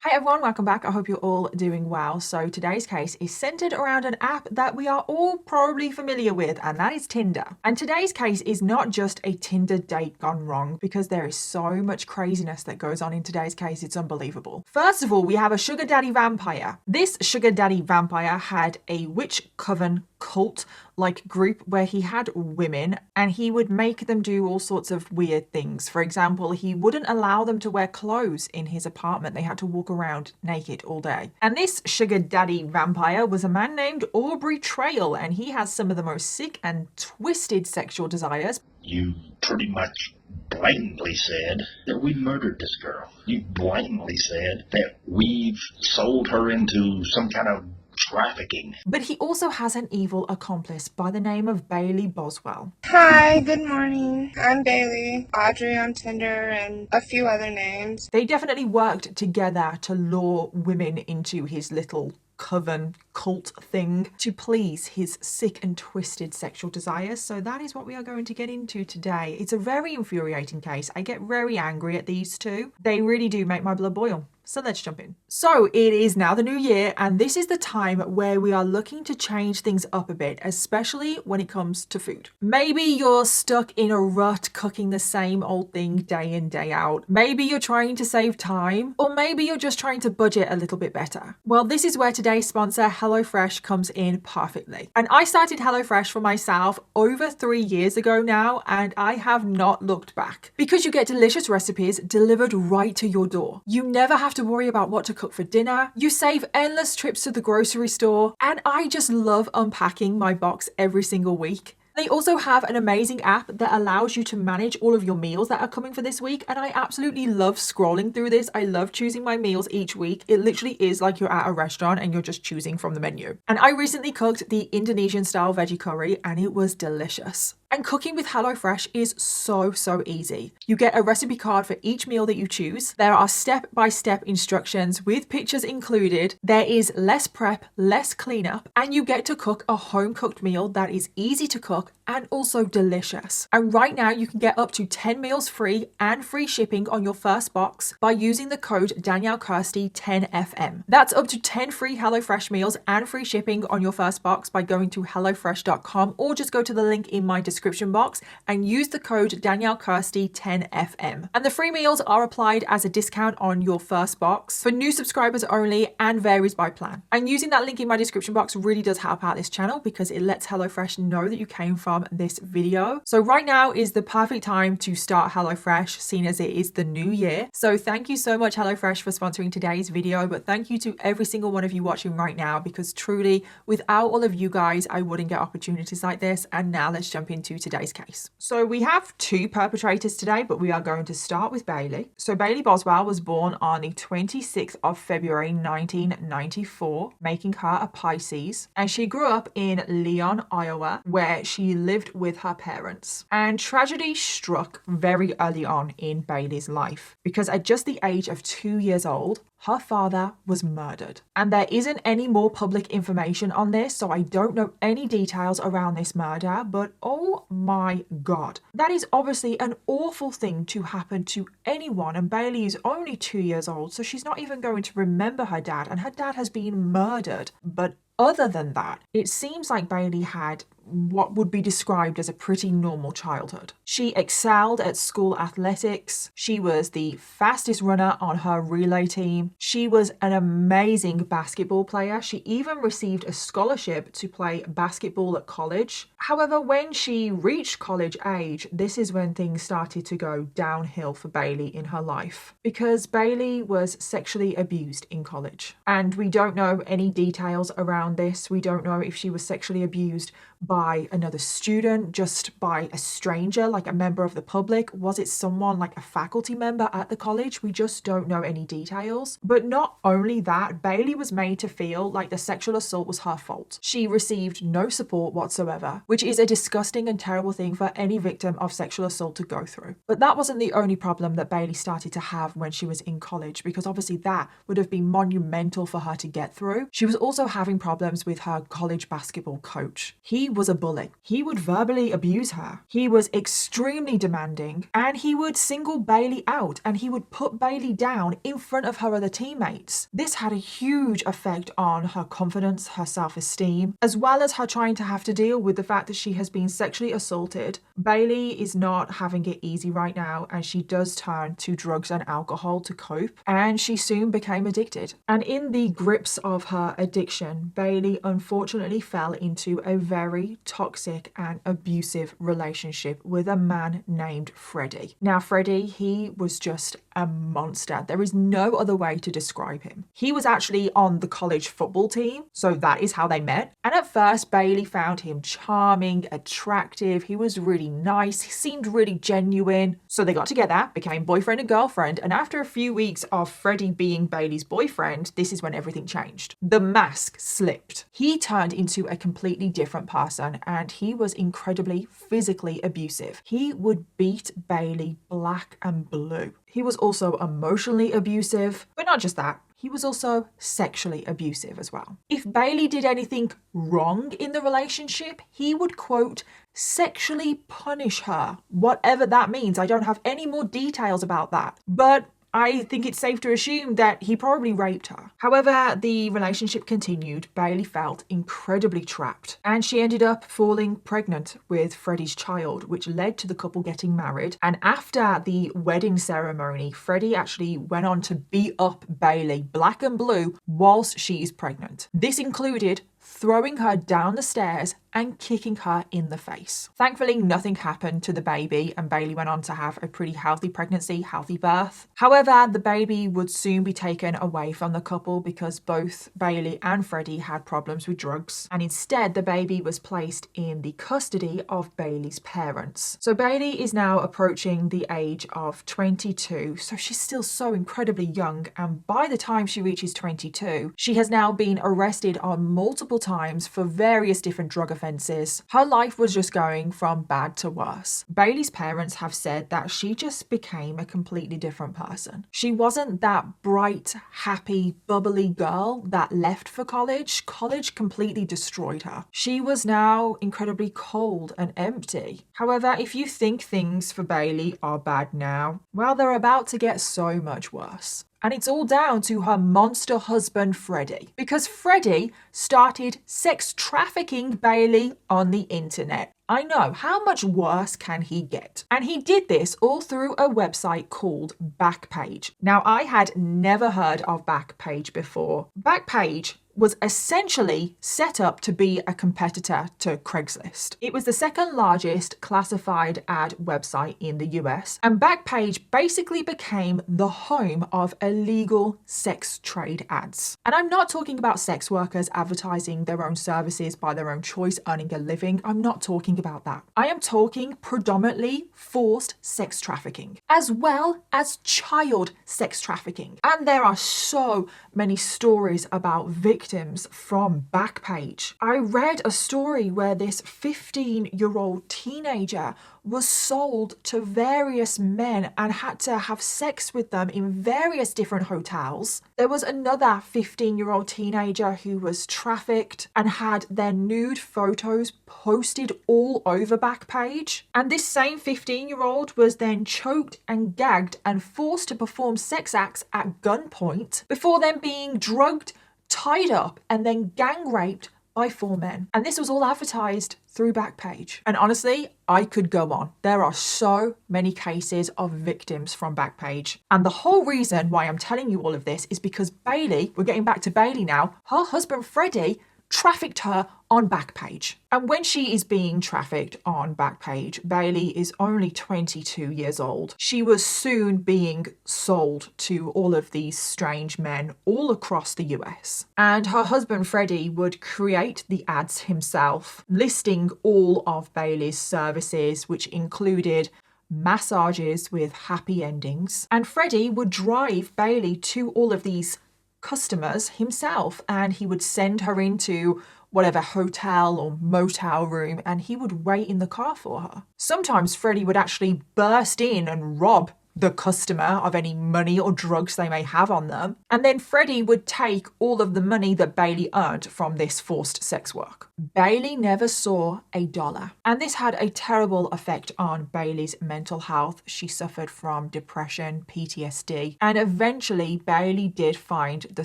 Hi everyone, welcome back. I hope you're all doing well. So today's case is centered around an app that we are all probably familiar with, and that is Tinder. And today's case is not just a Tinder date gone wrong, because there is so much craziness that goes on in today's case, it's unbelievable. First of all, we have a sugar daddy vampire. This sugar daddy vampire had a witch coven cult like group where he had women and he would make them do all sorts of weird things. For example, he wouldn't allow them to wear clothes in his apartment. They had to walk around naked all day. And this sugar daddy vampire was a man named Aubrey Trail, and he has some of the most sick and twisted sexual desires. You pretty much blatantly said that we murdered this girl. You blatantly said that we've sold her into some kind of trafficking. But he also has an evil accomplice by the name of Bailey Boswell. Hi, good morning. I'm Bailey, Audrey on Tinder, and a few other names. They definitely worked together to lure women into his little coven cult thing to please his sick and twisted sexual desires. So that is what we are going to get into today. It's a very infuriating case. I get very angry at these two. They really do make my blood boil. So let's jump in. So it is now the new year, and this is the time where we are looking to change things up a bit, especially when it comes to food. Maybe you're stuck in a rut cooking the same old thing day in, day out. Maybe you're trying to save time, or maybe you're just trying to budget a little bit better. Well, this is where today's sponsor, HelloFresh, comes in perfectly. And I started HelloFresh for myself over 3 years ago now, and I have not looked back. Because you get delicious recipes delivered right to your door. You never have to worry about what to cook for dinner. You save endless trips to the grocery store, and I just love unpacking my box every single week. They also have an amazing app that allows you to manage all of your meals that are coming for this week, and I absolutely love scrolling through this. I love choosing my meals each week. It literally is like you're at a restaurant and you're just choosing from the menu. And I recently cooked the Indonesian style veggie curry, and it was delicious. And cooking with HelloFresh is so easy. You get a recipe card for each meal that you choose. There are step-by-step instructions with pictures included. There is less prep, less cleanup, and you get to cook a home-cooked meal that is easy to cook and also delicious. And right now you can get up to 10 meals free and free shipping on your first box by using the code DanielleKirsty10FM. That's up to 10 free HelloFresh meals and free shipping on your first box by going to hellofresh.com, or just go to the link in my description box and use the code DanielleKirsty10FM. And the free meals are applied as a discount on your first box for new subscribers only and varies by plan. And using that link in my description box really does help out this channel because it lets HelloFresh know that you came from this video. So right now is the perfect time to start HelloFresh, seeing as it is the new year. So thank you so much, HelloFresh, for sponsoring today's video, but thank you to every single one of you watching right now, because truly without all of you guys I wouldn't get opportunities like this. And now let's jump into today's case. So we have two perpetrators today, but we are going to start with Bailey. So Bailey Boswell was born on the 26th of February 1994, making her a Pisces, and she grew up in Leon, Iowa, where she lived with her parents. And tragedy struck very early on in Bailey's life, because at just the age of 2 years old, her father was murdered. And there isn't any more public information on this, so I don't know any details around this murder, but oh my God. That is obviously an awful thing to happen to anyone, and Bailey is only 2 years old, so she's not even going to remember her dad, and her dad has been murdered. But other than that, it seems like Bailey had what would be described as a pretty normal childhood. She excelled at school athletics. She was the fastest runner on her relay team. She was an amazing basketball player. She even received a scholarship to play basketball at college. However, when she reached college age, this is when things started to go downhill for Bailey in her life, because Bailey was sexually abused in college. And we don't know any details around this. We don't know if she was sexually abused by another student, just by a stranger, like a member of the public. Was it someone like a faculty member at the college? We just don't know any details. But not only that, Bailey was made to feel like the sexual assault was her fault. She received no support whatsoever, which is a disgusting and terrible thing for any victim of sexual assault to go through. But that wasn't the only problem that Bailey started to have when she was in college, because obviously that would have been monumental for her to get through. She was also having problems with her college basketball coach. He was a bully. He would verbally abuse her. He was extremely demanding, and he would single Bailey out, and he would put Bailey down in front of her other teammates. This had a huge effect on her confidence, her self-esteem, as well as her trying to have to deal with the fact that she has been sexually assaulted. Bailey is not having it easy right now, and she does turn to drugs and alcohol to cope, and she soon became addicted. And in the grips of her addiction, Bailey unfortunately fell into a very toxic and abusive relationship with a man named Freddie. Now, Freddie, he was just a monster. There is no other way to describe him. He was actually on the college football team, so that is how they met. And at first, Bailey found him charming, attractive. He was really nice. He seemed really genuine. So they got together, became boyfriend and girlfriend. And after a few weeks of Freddie being Bailey's boyfriend, this is when everything changed. The mask slipped. He turned into a completely different person, and he was incredibly physically abusive. He would beat Bailey black and blue. He was also emotionally abusive, but not just that. He was also sexually abusive as well. If Bailey did anything wrong in the relationship, he would, quote, sexually punish her. Whatever that means. I don't have any more details about that. But I think it's safe to assume that he probably raped her. However, the relationship continued. Bailey felt incredibly trapped, and she ended up falling pregnant with Freddie's child, which led to the couple getting married. And after the wedding ceremony, Freddie actually went on to beat up Bailey black and blue whilst she is pregnant. This included throwing her down the stairs and kicking her in the face. Thankfully, nothing happened to the baby, and Bailey went on to have a pretty healthy pregnancy, healthy birth. However, the baby would soon be taken away from the couple because both Bailey and Freddie had problems with drugs, and instead the baby was placed in the custody of Bailey's parents. So Bailey is now approaching the age of 22, so she's still so incredibly young, and by the time she reaches 22, she has now been arrested on multiple times for various different drug offences. Her life was just going from bad to worse. Bailey's parents have said that she just became a completely different person. She wasn't that bright, happy, bubbly girl that left for college. College completely destroyed her. She was now incredibly cold and empty. However, if you think things for Bailey are bad now, well, they're about to get so much worse. And it's all down to her monster husband, Freddie. Because Freddie started sex trafficking Bailey on the internet. I know, how much worse can he get? And he did this all through a website called Backpage. Now, I had never heard of Backpage before. Backpage was essentially set up to be a competitor to Craigslist. It was the second largest classified ad website in the US, and Backpage basically became the home of illegal sex trade ads. And I'm not talking about sex workers advertising their own services by their own choice, earning a living. I'm not talking about that. I am talking predominantly forced sex trafficking, as well as child sex trafficking. And there are so many stories about victims from Backpage. I read a story where this 15-year-old teenager was sold to various men and had to have sex with them in various different hotels. There was another 15-year-old teenager who was trafficked and had their nude photos posted all over Backpage. And this same 15-year-old was then choked and gagged and forced to perform sex acts at gunpoint before then being drugged, tied up, and then gang raped by 4 men. And this was all advertised through Backpage. And honestly, I could go on. There are so many cases of victims from Backpage. And the whole reason why I'm telling you all of this is because Bailey, we're getting back to Bailey now, her husband Freddie trafficked her on Backpage. And when she is being trafficked on Backpage, Bailey is only 22 years old. She was soon being sold to all of these strange men all across the US. And her husband Freddie would create the ads himself, listing all of Bailey's services, which included massages with happy endings. And Freddie would drive Bailey to all of these customers himself, and he would send her into whatever hotel or motel room, and he would wait in the car for her. Sometimes Freddie would actually burst in and rob the customer of any money or drugs they may have on them. And then Freddie would take all of the money that Bailey earned from this forced sex work. Bailey never saw a dollar. And this had a terrible effect on Bailey's mental health. She suffered from depression, PTSD, and eventually Bailey did find the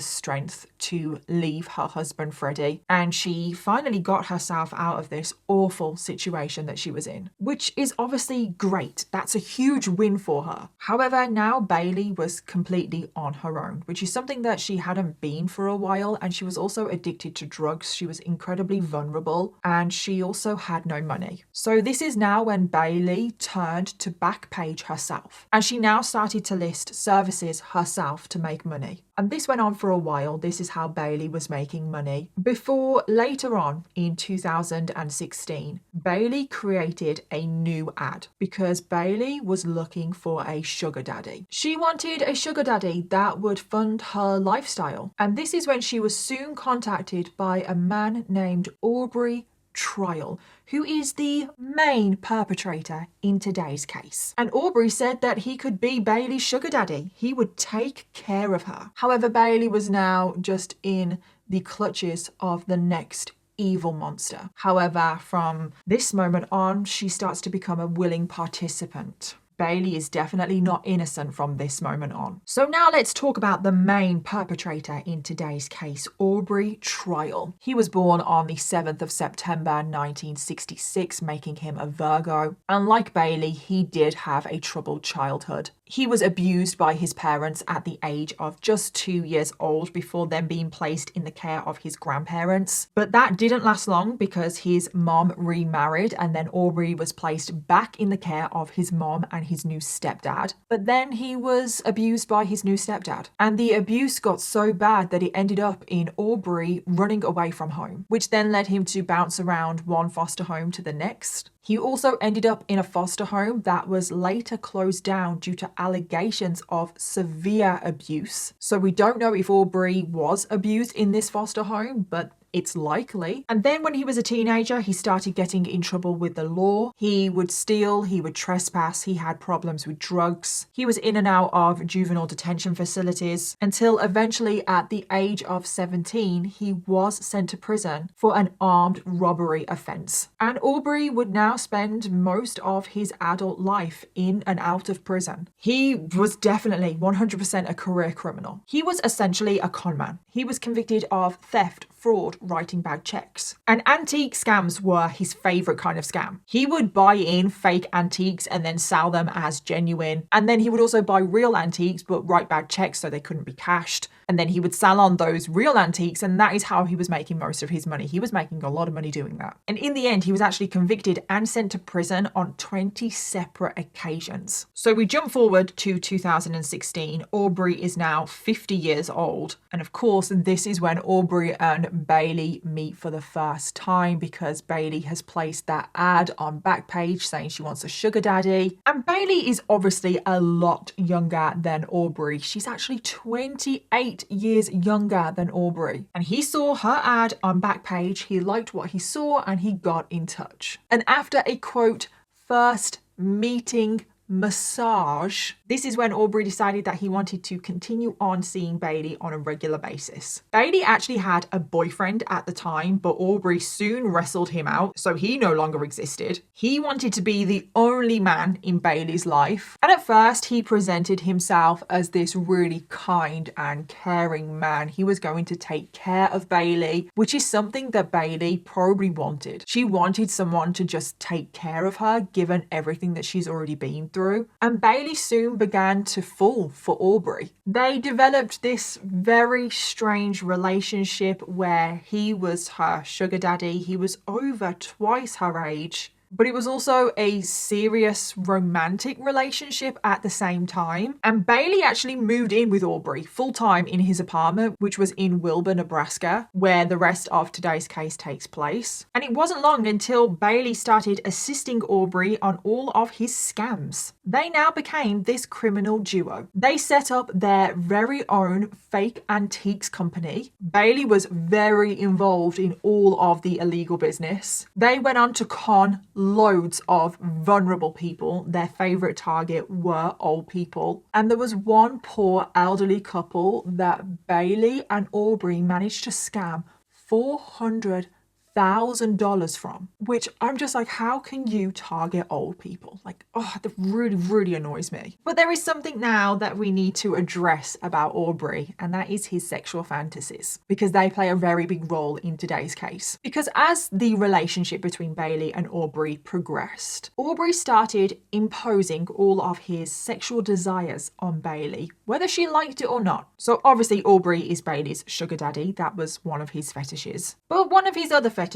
strength to leave her husband Freddie, and she finally got herself out of this awful situation that she was in, which is obviously great. That's a huge win for her. However, now Bailey was completely on her own, which is something that she hadn't been for a while, and she was also addicted to drugs. She was incredibly vulnerable, and she also had no money. So this is now when Bailey turned to Backpage herself, and she now started to list services herself to make money. And this went on for a while. This is how Bailey was making money. Before later on in 2016, Bailey created a new ad because Bailey was looking for a sugar daddy. She wanted a sugar daddy that would fund her lifestyle. And this is when she was soon contacted by a man named Aubrey Trial, who is the main perpetrator in today's case. And Aubrey said that he could be Bailey's sugar daddy. He would take care of her. However, Bailey was now just in the clutches of the next evil monster. However, from this moment on, she starts to become a willing participant. Bailey is definitely not innocent from this moment on. So now let's talk about the main perpetrator in today's case, Aubrey Trial. He was born on the 7th of September 1966, making him a Virgo. And like Bailey, he did have a troubled childhood. He was abused by his parents at the age of just 2 years old before then being placed in the care of his grandparents. But that didn't last long because his mom remarried, and then Aubrey was placed back in the care of his mom and his new stepdad. But then he was abused by his new stepdad. And the abuse got so bad that it ended up in Aubrey running away from home, which then led him to bounce around one foster home to the next. He also ended up in a foster home that was later closed down due to allegations of severe abuse. So we don't know if Aubrey was abused in this foster home, but it's likely. And then when he was a teenager, he started getting in trouble with the law. He would steal, he would trespass, he had problems with drugs. He was in and out of juvenile detention facilities until eventually at the age of 17, he was sent to prison for an armed robbery offense. And Aubrey would now spend most of his adult life in and out of prison. He was definitely 100% a career criminal. He was essentially a con man. He was convicted of theft, fraud, writing bad checks. And antique scams were his favorite kind of scam. He would buy in fake antiques and then sell them as genuine. And then he would also buy real antiques but write bad checks so they couldn't be cashed. And then he would sell on those real antiques, and that is how he was making most of his money. He was making a lot of money doing that. And in the end, he was actually convicted and sent to prison on 20 separate occasions. So we jump forward to 2016. Aubrey is now 50 years old. And of course, this is when Aubrey and Bailey meet for the first time because Bailey has placed that ad on Backpage saying she wants a sugar daddy. And Bailey is obviously a lot younger than Aubrey. She's actually 28 years younger than Aubrey. And he saw her ad on Backpage, he liked what he saw, and he got in touch. And after a quote, first meeting massage, this is when Aubrey decided that he wanted to continue on seeing Bailey on a regular basis. Bailey actually had a boyfriend at the time, but Aubrey soon wrestled him out, so he no longer existed. He wanted to be the only man in Bailey's life, and at first he presented himself as this really kind and caring man. He was going to take care of Bailey, which is something that Bailey probably wanted. She wanted someone to just take care of her, given everything that she's already been through. And Bailey soon began to fall for Aubrey. They developed this very strange relationship where he was her sugar daddy. He was over twice her age. But it was also a serious romantic relationship at the same time. And Bailey actually moved in with Aubrey full-time in his apartment, which was in Wilbur, Nebraska, where the rest of today's case takes place. And it wasn't long until Bailey started assisting Aubrey on all of his scams. They now became this criminal duo. They set up their very own fake antiques company. Bailey was very involved in all of the illegal business. They went on to con loads of vulnerable people. Their favourite target were old people. And there was one poor elderly couple that Bailey and Aubrey managed to scam $400,000 from, which I'm just like, how can you target old people? Like, oh, that really, really annoys me. But there is something now that we need to address about Aubrey, and that is his sexual fantasies, because they play a very big role in today's case. Because as the relationship between Bailey and Aubrey progressed, Aubrey started imposing all of his sexual desires on Bailey, whether she liked it or not. So obviously Aubrey is Bailey's sugar daddy. That was one of his fetishes. But one of his other fetishes,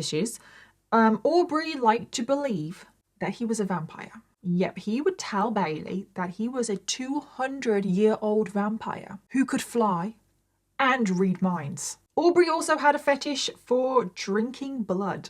Aubrey liked to believe that he was a vampire. Yep, he would tell Bailey that he was a 200-year-old vampire who could fly and read minds. Aubrey also had a fetish for drinking blood,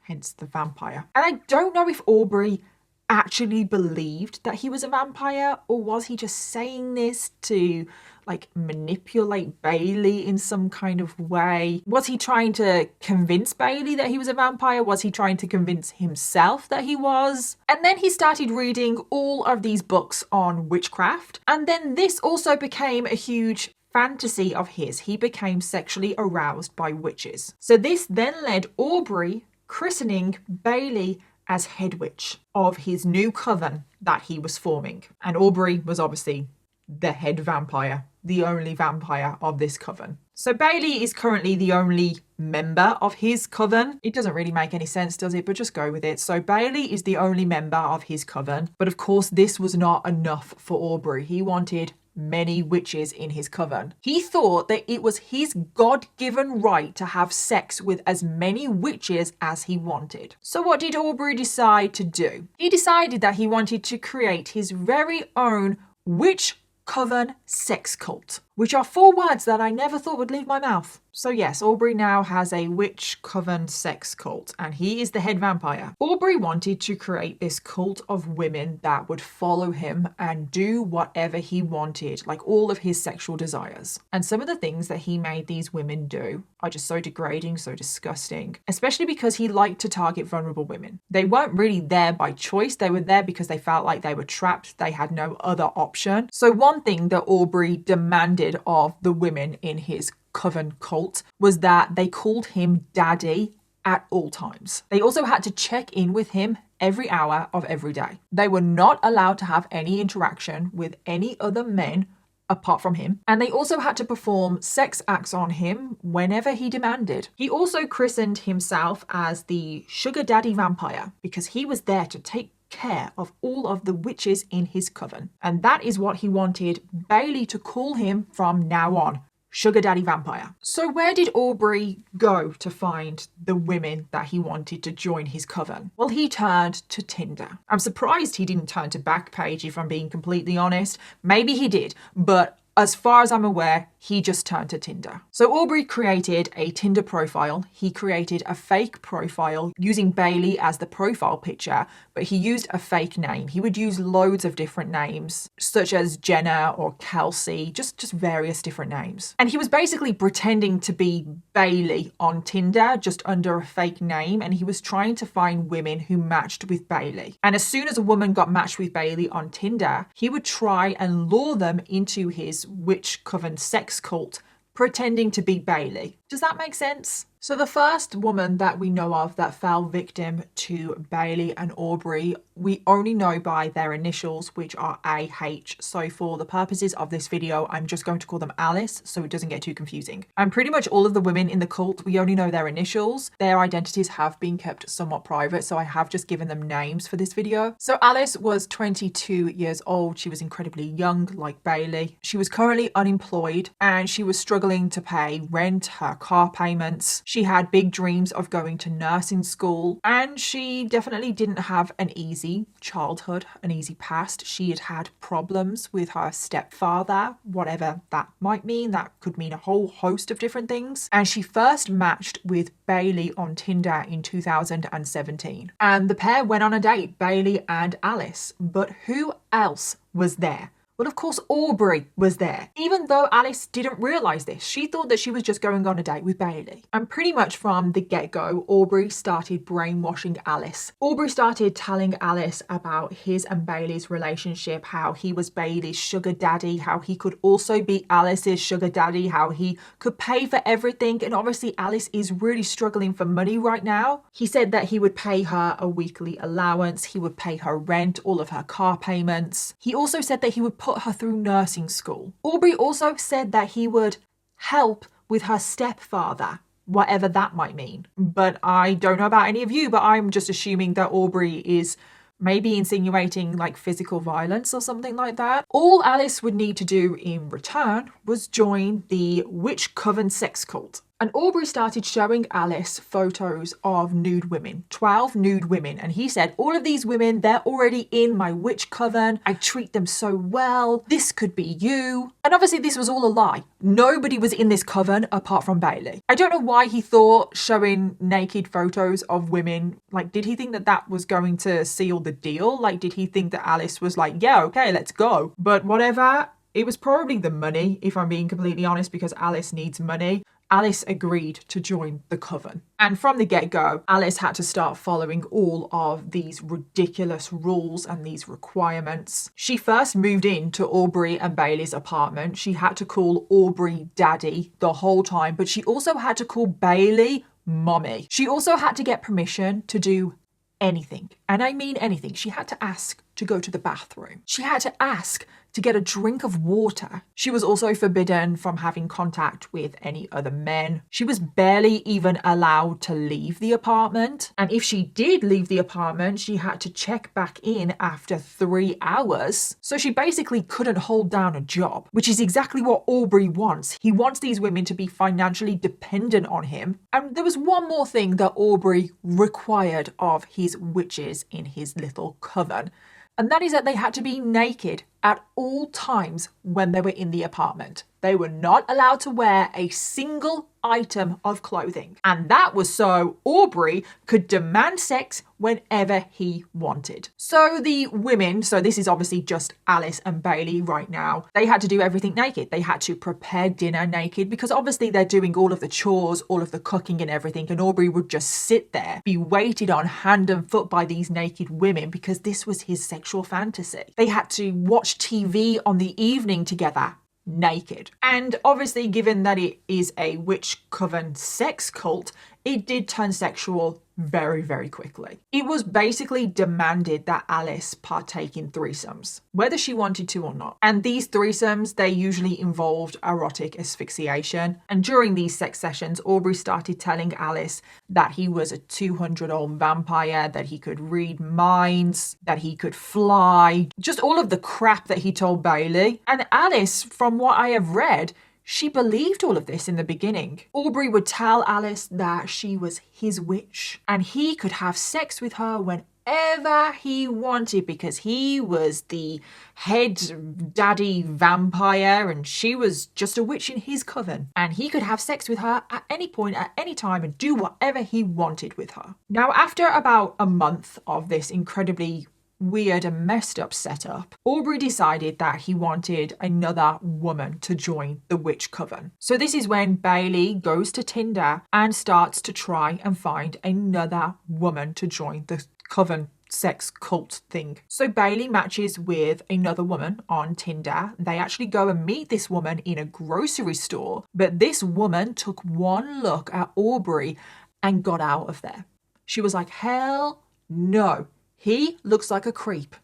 hence the vampire. And I don't know if Aubrey actually believed that he was a vampire, or was he just saying this to like manipulate Bailey in some kind of way? Was he trying to convince Bailey that he was a vampire? Was he trying to convince himself that he was? And then he started reading all of these books on witchcraft, and then this also became a huge fantasy of his. He became sexually aroused by witches. So this then led Aubrey christening Bailey as head witch of his new coven that he was forming. And Aubrey was obviously the head vampire, the only vampire of this coven. So Bailey is currently the only member of his coven. It doesn't really make any sense, does it? But just go with it. So Bailey is the only member of his coven. But of course, this was not enough for Aubrey. He wanted many witches in his coven. He thought that it was his God-given right to have sex with as many witches as he wanted. So what did Aubrey decide to do? He decided that he wanted to create his very own witch coven sex cult, which are 4 words that I never thought would leave my mouth. So yes, Aubrey now has a witch coven sex cult, and he is the head vampire. Aubrey wanted to create this cult of women that would follow him and do whatever he wanted, like all of his sexual desires. And some of the things that he made these women do are just so degrading, so disgusting, especially because he liked to target vulnerable women. They weren't really there by choice. They were there because they felt like they were trapped. They had no other option. So one thing that Aubrey demanded of the women in his coven cult was that they called him daddy at all times. They also had to check in with him every hour of every day. They were not allowed to have any interaction with any other men apart from him. And they also had to perform sex acts on him whenever he demanded. He also christened himself as the sugar daddy vampire because he was there to take care of all of the witches in his coven. And that is what he wanted Bailey to call him from now on. Sugar daddy vampire. So where did Aubrey go to find the women that he wanted to join his coven? Well, he turned to Tinder. I'm surprised he didn't turn to Backpage, if I'm being completely honest. Maybe he did, but as far as I'm aware, he just turned to Tinder. So Aubrey created a Tinder profile. He created a fake profile using Bailey as the profile picture, but he used a fake name. He would use loads of different names, such as Jenna or Kelsey, just various different names. And he was basically pretending to be Bailey on Tinder, just under a fake name, and he was trying to find women who matched with Bailey. And as soon as a woman got matched with Bailey on Tinder, he would try and lure them into his witch coven sex cult, pretending to be Bailey. Does that make sense? So the first woman that we know of that fell victim to Bailey and Aubrey, we only know by their initials, which are AH. So for the purposes of this video, I'm just going to call them Alice so it doesn't get too confusing. And pretty much all of the women in the cult, we only know their initials. Their identities have been kept somewhat private, so I have just given them names for this video. So Alice was 22 years old. She was incredibly young, like Bailey. She was currently unemployed and she was struggling to pay rent, her car payments. She had big dreams of going to nursing school, and she definitely didn't have an easy childhood, an easy past. She had had problems with her stepfather, whatever that might mean. That could mean a whole host of different things. And she first matched with Bailey on Tinder in 2017. And the pair went on a date, Bailey and Alice. But who else was there? But of course, Aubrey was there. Even though Alice didn't realise this, she thought that she was just going on a date with Bailey. And pretty much from the get-go, Aubrey started brainwashing Alice. Aubrey started telling Alice about his and Bailey's relationship, how he was Bailey's sugar daddy, how he could also be Alice's sugar daddy, how he could pay for everything. And obviously Alice is really struggling for money right now. He said that he would pay her a weekly allowance, he would pay her rent, all of her car payments. He also said that he would put her through nursing school. Aubrey also said that he would help with her stepfather, whatever that might mean. But I don't know about any of you, but I'm just assuming that Aubrey is maybe insinuating like physical violence or something like that. All Alice would need to do in return was join the witch coven sex cult. And Aubrey started showing Alice photos of nude women, 12 nude women. And he said, all of these women, they're already in my witch coven. I treat them so well. This could be you. And obviously this was all a lie. Nobody was in this coven apart from Bailey. I don't know why he thought showing naked photos of women, like, did he think that that was going to seal the deal? Like, did he think that Alice was like, yeah, okay, let's go. But whatever, it was probably the money, if I'm being completely honest, because Alice needs money. Alice agreed to join the coven. And from the get-go, Alice had to start following all of these ridiculous rules and these requirements. She first moved into Aubrey and Bailey's apartment. She had to call Aubrey daddy the whole time, but she also had to call Bailey mommy. She also had to get permission to do anything. And I mean anything. She had to ask to go to the bathroom. She had to ask to get a drink of water. She was also forbidden from having contact with any other men. She was barely even allowed to leave the apartment. And if she did leave the apartment, she had to check back in after 3 hours. So she basically couldn't hold down a job, which is exactly what Aubrey wants. He wants these women to be financially dependent on him. And there was one more thing that Aubrey required of his witches in his little coven. And that is that they had to be naked at all times when they were in the apartment. They were not allowed to wear a single item of clothing. And that was so Aubrey could demand sex whenever he wanted. So the women, so this is obviously just Alice and Bailey right now, they had to do everything naked. They had to prepare dinner naked because obviously they're doing all of the chores, all of the cooking and everything. And Aubrey would just sit there, be waited on hand and foot by these naked women because this was his sexual fantasy. They had to watch TV on the evening together, naked. And obviously, given that it is a witch coven sex cult, it did turn sexual very, very quickly. It was basically demanded that Alice partake in threesomes, whether she wanted to or not. And these threesomes, they usually involved erotic asphyxiation. And during these sex sessions, Aubrey started telling Alice that he was a 200-year-old vampire, that he could read minds, that he could fly, just all of the crap that he told Bailey. And Alice, from what I have read, she believed all of this in the beginning. Aubrey would tell Alice that she was his witch and he could have sex with her whenever he wanted because he was the head daddy vampire and she was just a witch in his coven. And he could have sex with her at any point, at any time, and do whatever he wanted with her. Now, after about a month of this incredibly weird and messed up setup, Aubrey decided that he wanted another woman to join the witch coven. So this is when Bailey goes to Tinder and starts to try and find another woman to join the coven sex cult thing. So Bailey matches with another woman on Tinder. They actually go and meet this woman in a grocery store, but this woman took one look at Aubrey and got out of there. She was like, hell no. He looks like a creep.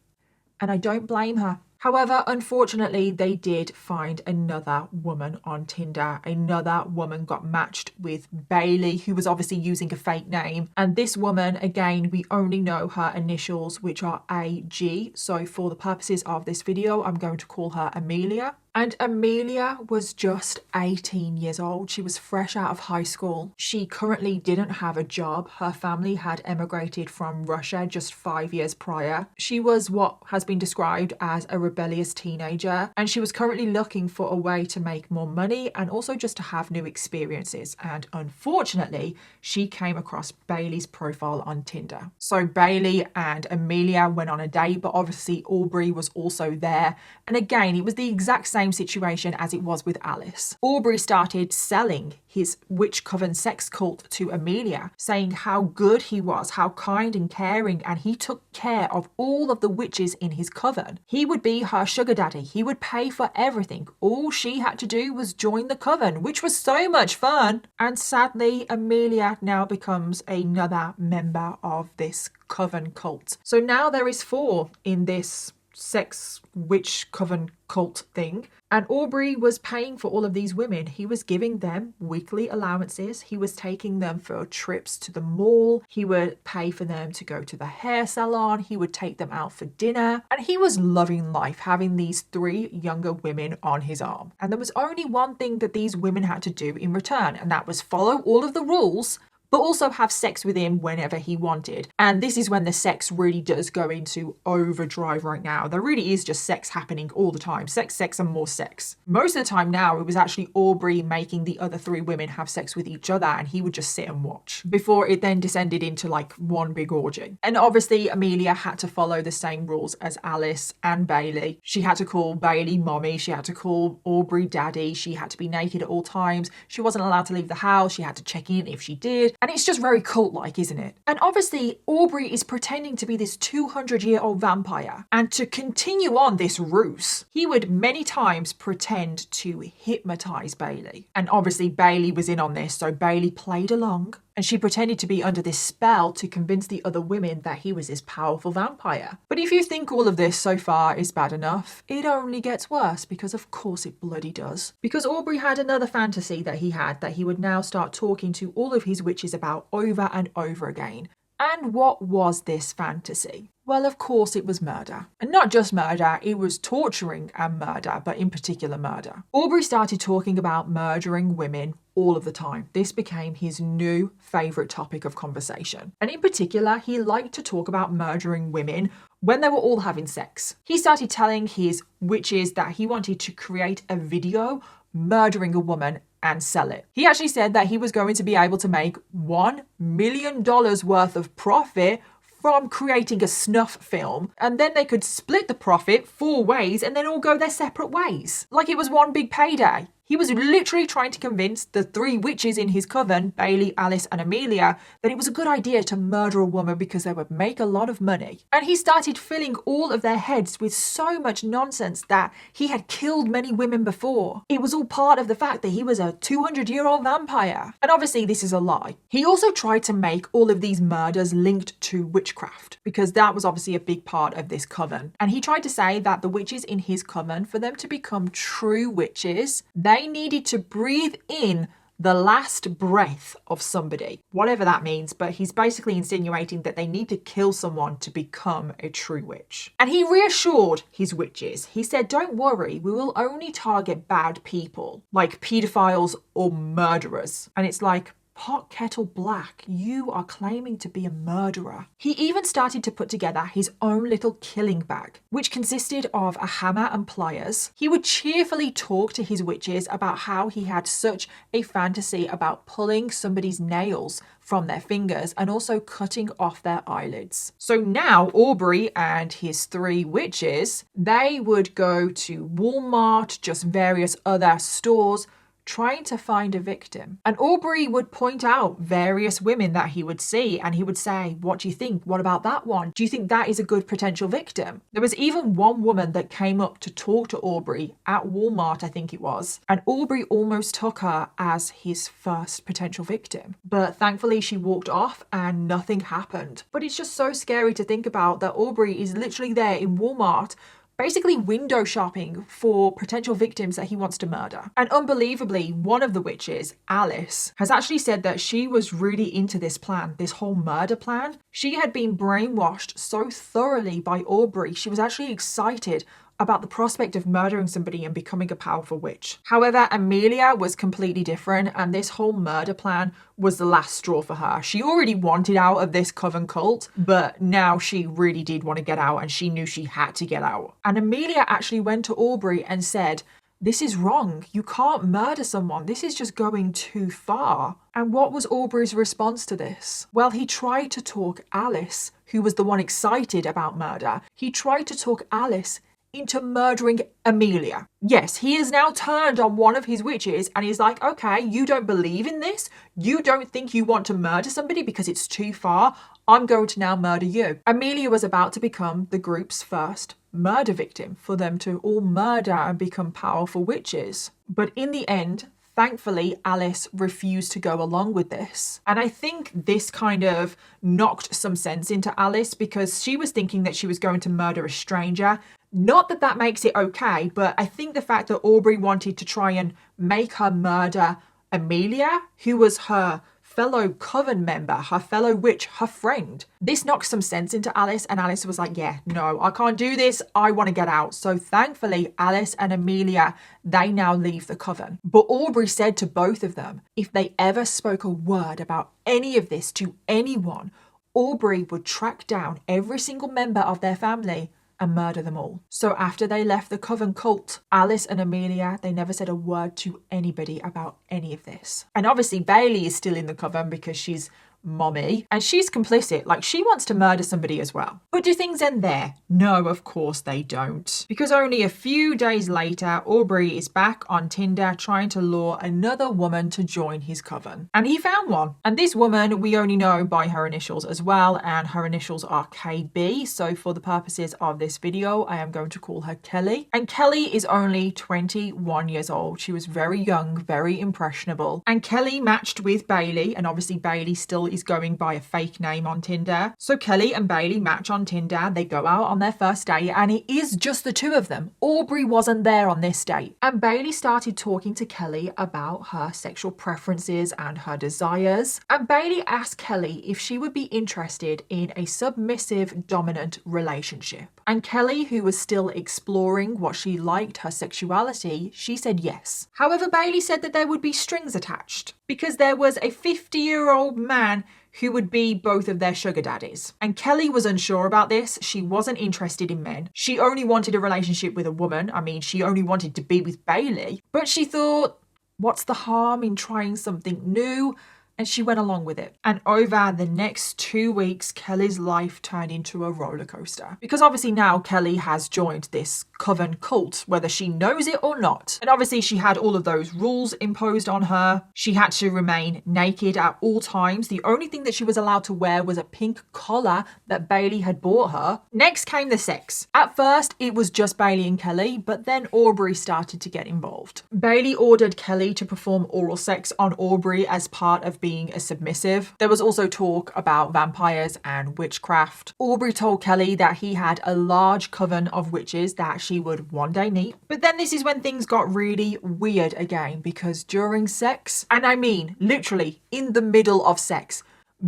And I don't blame her. However, unfortunately, they did find another woman on Tinder. Another woman got matched with Bailey, who was obviously using a fake name. And this woman, again, we only know her initials, which are AG. So for the purposes of this video, I'm going to call her Amelia. And Amelia was just 18 years old. She was fresh out of high school. She currently didn't have a job. Her family had emigrated from Russia just 5 years prior. She was what has been described as a rebellious teenager, and she was currently looking for a way to make more money and also just to have new experiences. And unfortunately, she came across Bailey's profile on Tinder. So Bailey and Amelia went on a date, but obviously Aubrey was also there. And again, it was the exact same situation as it was with Alice. Aubrey started selling his witch coven sex cult to Amelia, saying how good he was, how kind and caring, and he took care of all of the witches in his coven. He would be her sugar daddy. He would pay for everything. All she had to do was join the coven, which was so much fun. And sadly, Amelia now becomes another member of this coven cult. So now there is 4 in this sex witch coven cult thing, and Aubrey was paying for all of these women. He was giving them weekly allowances. He was taking them for trips to the mall. He would pay for them to go to the hair salon. He would take them out for dinner, and he was loving life, having these 3 younger women on his arm. And there was only one thing that these women had to do in return, and that was follow all of the rules, but also have sex with him whenever he wanted. And this is when the sex really does go into overdrive right now. There really is just sex happening all the time. Sex, sex, and more sex. Most of the time now, it was actually Aubrey making the other 3 women have sex with each other, and he would just sit and watch before it then descended into like one big orgy. And obviously, Amelia had to follow the same rules as Alice and Bailey. She had to call Bailey mommy. She had to call Aubrey daddy. She had to be naked at all times. She wasn't allowed to leave the house. She had to check in if she did. And it's just very cult-like, isn't it? And obviously, Aubrey is pretending to be this 200-year-old vampire. And to continue on this ruse, he would many times pretend to hypnotize Bailey. And obviously, Bailey was in on this, so Bailey played along. And she pretended to be under this spell to convince the other women that he was this powerful vampire. But if you think all of this so far is bad enough, it only gets worse, because of course it bloody does. Because Aubrey had another fantasy that he would now start talking to all of his witches about over and over again. And what was this fantasy? Well, of course it was murder. And not just murder, it was torturing and murder, but in particular murder. Aubrey started talking about murdering women all of the time. This became his new favourite topic of conversation. And in particular, he liked to talk about murdering women when they were all having sex. He started telling his witches that he wanted to create a video murdering a woman and sell it. He actually said that he was going to be able to make $1 million worth of profit from creating a snuff film, and then they could split the profit 4 ways and then all go their separate ways. Like it was one big payday. He was literally trying to convince the 3 witches in his coven, Bailey, Alice, and Amelia, that it was a good idea to murder a woman because they would make a lot of money. And he started filling all of their heads with so much nonsense that he had killed many women before. It was all part of the fact that he was a 200-year-old vampire. And obviously this is a lie. He also tried to make all of these murders linked to witchcraft, because that was obviously a big part of this coven. And he tried to say that the witches in his coven, for them to become true witches, they needed to breathe in the last breath of somebody, whatever that means, but he's basically insinuating that they need to kill someone to become a true witch. And he reassured his witches. He said, don't worry, we will only target bad people, like pedophiles or murderers. And it's like, pot kettle black, you are claiming to be a murderer. He even started to put together his own little killing bag, which consisted of a hammer and pliers. He would cheerfully talk to his witches about how he had such a fantasy about pulling somebody's nails from their fingers and also cutting off their eyelids. So now Aubrey and his 3 witches, they would go to Walmart, just various other stores, trying to find a victim. And Aubrey would point out various women that he would see, and he would say, what do you think? What about that one? Do you think that is a good potential victim? There was even one woman that came up to talk to Aubrey at Walmart, I think it was, and Aubrey almost took her as his first potential victim. But thankfully she walked off and nothing happened. But it's just so scary to think about that Aubrey is literally there in Walmart basically window shopping for potential victims that he wants to murder. And unbelievably, one of the witches, Alice, has actually said that she was really into this plan, this whole murder plan. She had been brainwashed so thoroughly by Aubrey, she was actually excited about the prospect of murdering somebody and becoming a powerful witch. However, Amelia was completely different, and this whole murder plan was the last straw for her. She already wanted out of this coven cult, but now she really did want to get out, and she knew she had to get out. And Amelia actually went to Aubrey and said, "This is wrong. You can't murder someone. This is just going too far." And what was Aubrey's response to this? Well, he tried to talk Alice, who was the one excited about murder, he tried to talk Alice into murdering Amelia. Yes, he has now turned on one of his witches and he's like, okay, you don't believe in this? You don't think you want to murder somebody because it's too far? I'm going to now murder you. Amelia was about to become the group's first murder victim, for them to all murder and become powerful witches. But in the end, thankfully, Alice refused to go along with this. And I think this kind of knocked some sense into Alice, because she was thinking that she was going to murder a stranger. Not that that makes it okay, but I think the fact that Aubrey wanted to try and make her murder Amelia, who was her fellow coven member, her fellow witch, her friend. This knocked some sense into Alice, and Alice was like, yeah, no, I can't do this. I want to get out. So thankfully, Alice and Amelia, they now leave the coven. But Aubrey said to both of them, if they ever spoke a word about any of this to anyone, Aubrey would track down every single member of their family and murder them all. So after they left the coven cult, Alice and Amelia, they never said a word to anybody about any of this. And obviously Bailey is still in the coven because she's mommy, and she's complicit. Like, she wants to murder somebody as well. But do things end there? No, of course they don't. Because only a few days later, Aubrey is back on Tinder trying to lure another woman to join his coven. And he found one. And this woman, we only know by her initials as well, and her initials are KB. So for the purposes of this video, I am going to call her Kelly. And Kelly is only 21 years old. She was very young, very impressionable. And Kelly matched with Bailey, and obviously Bailey still is going by a fake name on Tinder. So Kelly and Bailey match on Tinder. They go out on their first date, and it is just the two of them. Aubrey wasn't there on this date. And Bailey started talking to Kelly about her sexual preferences and her desires. And Bailey asked Kelly if she would be interested in a submissive, dominant relationship. And Kelly, who was still exploring what she liked, her sexuality, she said yes. However, Bailey said that there would be strings attached, because there was a 50-year-old man who would be both of their sugar daddies. And Kelly was unsure about this. She wasn't interested in men. She only wanted a relationship with a woman. I mean, she only wanted to be with Bailey. But she thought, what's the harm in trying something new? And she went along with it. And over the next 2 weeks, Kelly's life turned into a roller coaster. Because obviously now Kelly has joined this coven cult, whether she knows it or not. And obviously she had all of those rules imposed on her. She had to remain naked at all times. The only thing that she was allowed to wear was a pink collar that Bailey had bought her. Next came the sex. At first, it was just Bailey and Kelly, but then Aubrey started to get involved. Bailey ordered Kelly to perform oral sex on Aubrey as part of being a submissive. There was also talk about vampires and witchcraft. Aubrey told Kelly that he had a large coven of witches that she would one day meet. But then this is when things got really weird again, because during sex, and I mean literally in the middle of sex,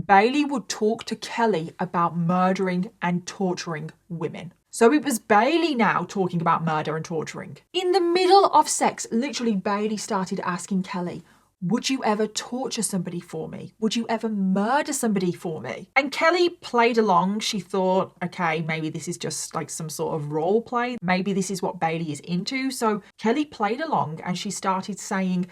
Bailey would talk to Kelly about murdering and torturing women. So it was Bailey now talking about murder and torturing. In the middle of sex, literally Bailey started asking Kelly, would you ever torture somebody for me? Would you ever murder somebody for me? And Kelly played along. She thought, okay, maybe this is just like some sort of role play. Maybe this is what Bailey is into. So Kelly played along, and she started saying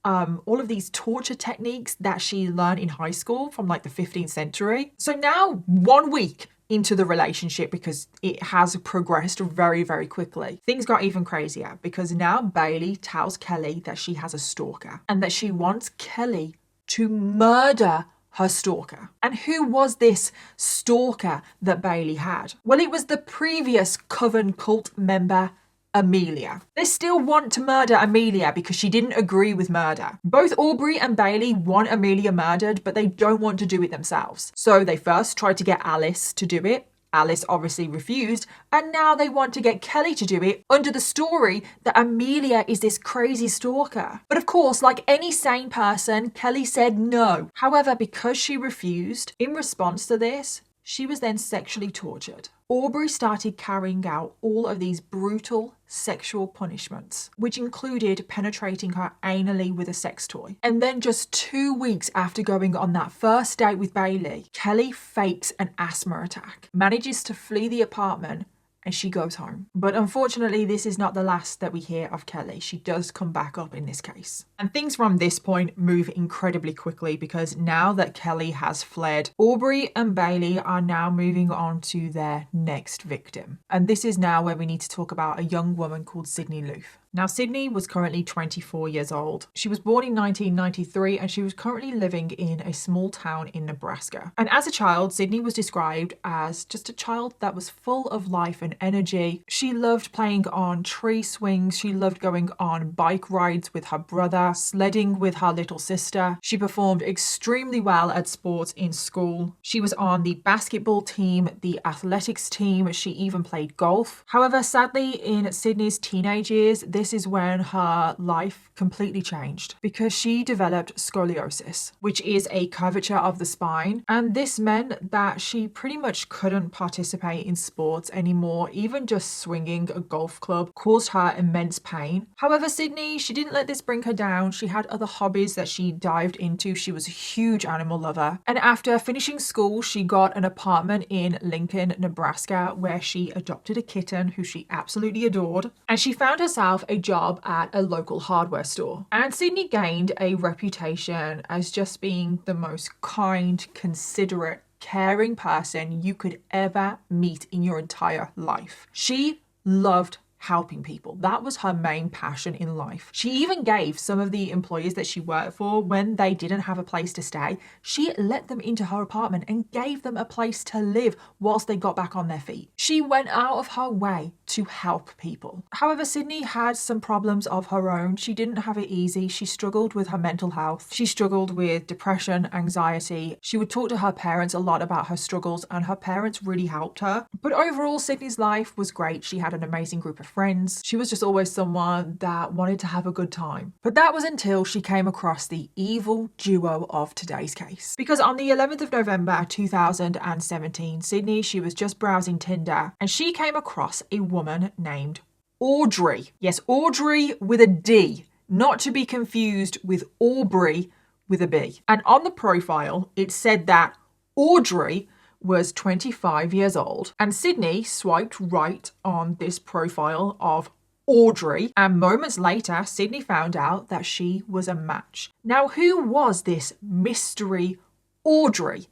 all of these torture techniques that she learned in high school from like the 15th century. So now 1 week into the relationship, because it has progressed very, very quickly, things got even crazier, because now Bailey tells Kelly that she has a stalker and that she wants Kelly to murder her stalker. And who was this stalker that Bailey had? Well, it was the previous coven cult member, Amelia. They still want to murder Amelia because she didn't agree with murder. Both Aubrey and Bailey want Amelia murdered, but they don't want to do it themselves. So they first tried to get Alice to do it. Alice obviously refused, and now they want to get Kelly to do it under the story that Amelia is this crazy stalker. But of course, like any sane person, Kelly said no. However, because she refused, in response to this, she was then sexually tortured. Aubrey started carrying out all of these brutal sexual punishments, which included penetrating her anally with a sex toy. And then just 2 weeks after going on that first date with Bailey, Kelly fakes an asthma attack, manages to flee the apartment, and she goes home. But unfortunately, this is not the last that we hear of Kelly. She does come back up in this case. And things from this point move incredibly quickly because now that Kelly has fled, Aubrey and Bailey are now moving on to their next victim. And this is now where we need to talk about a young woman called Sydney Loofe. Now, Sydney was currently 24 years old. She was born in 1993 and she was currently living in a small town in Nebraska. And as a child, Sydney was described as just a child that was full of life and energy. She loved playing on tree swings. She loved going on bike rides with her brother, sledding with her little sister. She performed extremely well at sports in school. She was on the basketball team, the athletics team. She even played golf. However, sadly, in Sydney's teenage years, this is when her life completely changed because she developed scoliosis, which is a curvature of the spine. And this meant that she pretty much couldn't participate in sports anymore. Even just swinging a golf club caused her immense pain. However, Sydney, she didn't let this bring her down. She had other hobbies that she dived into. She was a huge animal lover. And after finishing school, she got an apartment in Lincoln, Nebraska, where she adopted a kitten who she absolutely adored. And she found herself a job at a local hardware store. And Sydney gained a reputation as just being the most kind, considerate, caring person you could ever meet in your entire life. She loved helping people. That was her main passion in life. She even gave some of the employees that she worked for, when they didn't have a place to stay, she let them into her apartment and gave them a place to live whilst they got back on their feet. She went out of her way to help people. However, Sydney had some problems of her own. She didn't have it easy. She struggled with her mental health. She struggled with depression, anxiety. She would talk to her parents a lot about her struggles, and her parents really helped her. But overall, Sydney's life was great. She had an amazing group of friends. She was just always someone that wanted to have a good time. But that was until she came across the evil duo of today's case. Because on the 11th of November 2017, Sydney, she was just browsing Tinder and she came across a woman named Audrey. Yes, Audrey with a D, not to be confused with Aubrey with a B. And on the profile, it said that Audrey was 25 years old, and Sydney swiped right on this profile of Audrey, and moments later Sydney found out that she was a match. Now, who was this mystery Audrey?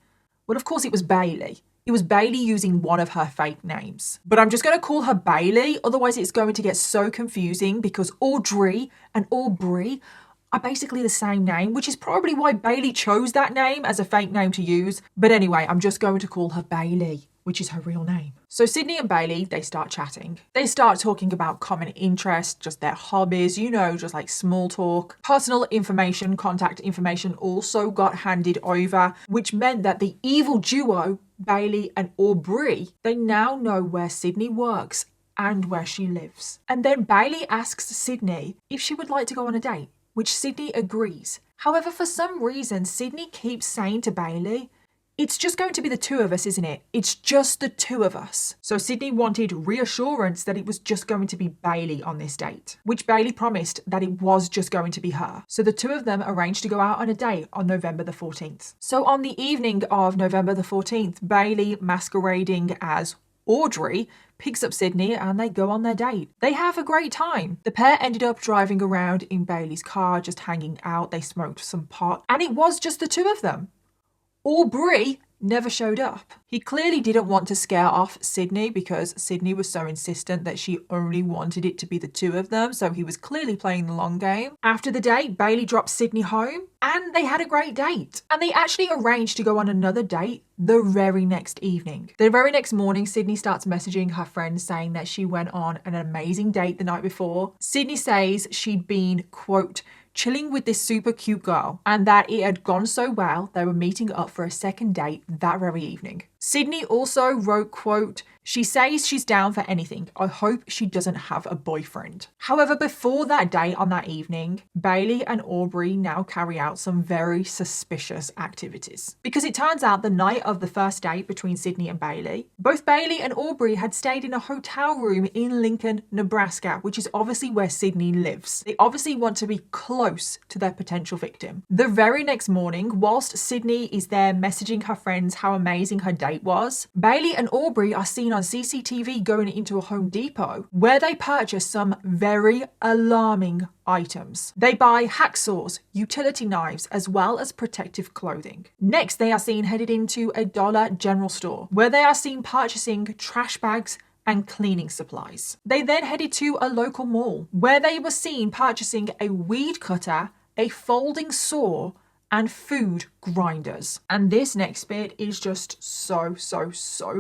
Well, of course it was Bailey. It was Bailey using one of her fake names. But I'm just going to call her Bailey, otherwise it's going to get so confusing because Audrey and Aubrey are basically the same name, which is probably why Bailey chose that name as a fake name to use. But anyway, I'm just going to call her Bailey, which is her real name. So Sydney and Bailey, they start chatting. They start talking about common interests, just their hobbies, you know, just like small talk. Personal information, contact information also got handed over, which meant that the evil duo, Bailey and Aubrey, they now know where Sydney works and where she lives. And then Bailey asks Sydney if she would like to go on a date, which Sydney agrees. However, for some reason, Sydney keeps saying to Bailey, "It's just going to be the two of us, isn't it? It's just the two of us." So Sydney wanted reassurance that it was just going to be Bailey on this date, which Bailey promised that it was just going to be her. So the two of them arranged to go out on a date on November the 14th. So on the evening of November the 14th, Bailey, masquerading as Audrey, picks up Sydney and they go on their date. They have a great time. The pair ended up driving around in Bailey's car, just hanging out. They smoked some pot, and it was just the two of them. Aubrey never showed up. He clearly didn't want to scare off Sydney because Sydney was so insistent that she only wanted it to be the two of them, so he was clearly playing the long game. After the date, Bailey dropped Sydney home and they had a great date. And they actually arranged to go on another date the very next evening. The very next morning, Sydney starts messaging her friends saying that she went on an amazing date the night before. Sydney says she'd been, quote, chilling with this super cute girl, and that it had gone so well they were meeting up for a second date that very evening. Sydney also wrote, quote, "She says she's down for anything. I hope she doesn't have a boyfriend." However, before that date on that evening, Bailey and Aubrey now carry out some very suspicious activities. Because it turns out the night of the first date between Sydney and Bailey, both Bailey and Aubrey had stayed in a hotel room in Lincoln, Nebraska, which is obviously where Sydney lives. They obviously want to be close to their potential victim. The very next morning, whilst Sydney is there messaging her friends how amazing her date was, Bailey and Aubrey are seen on CCTV going into a Home Depot where they purchase some very alarming items. They buy hacksaws, utility knives, as well as protective clothing. Next, they are seen headed into a Dollar General store where they are seen purchasing trash bags and cleaning supplies. They then headed to a local mall where they were seen purchasing a weed cutter, a folding saw, and food grinders. And this next bit is just so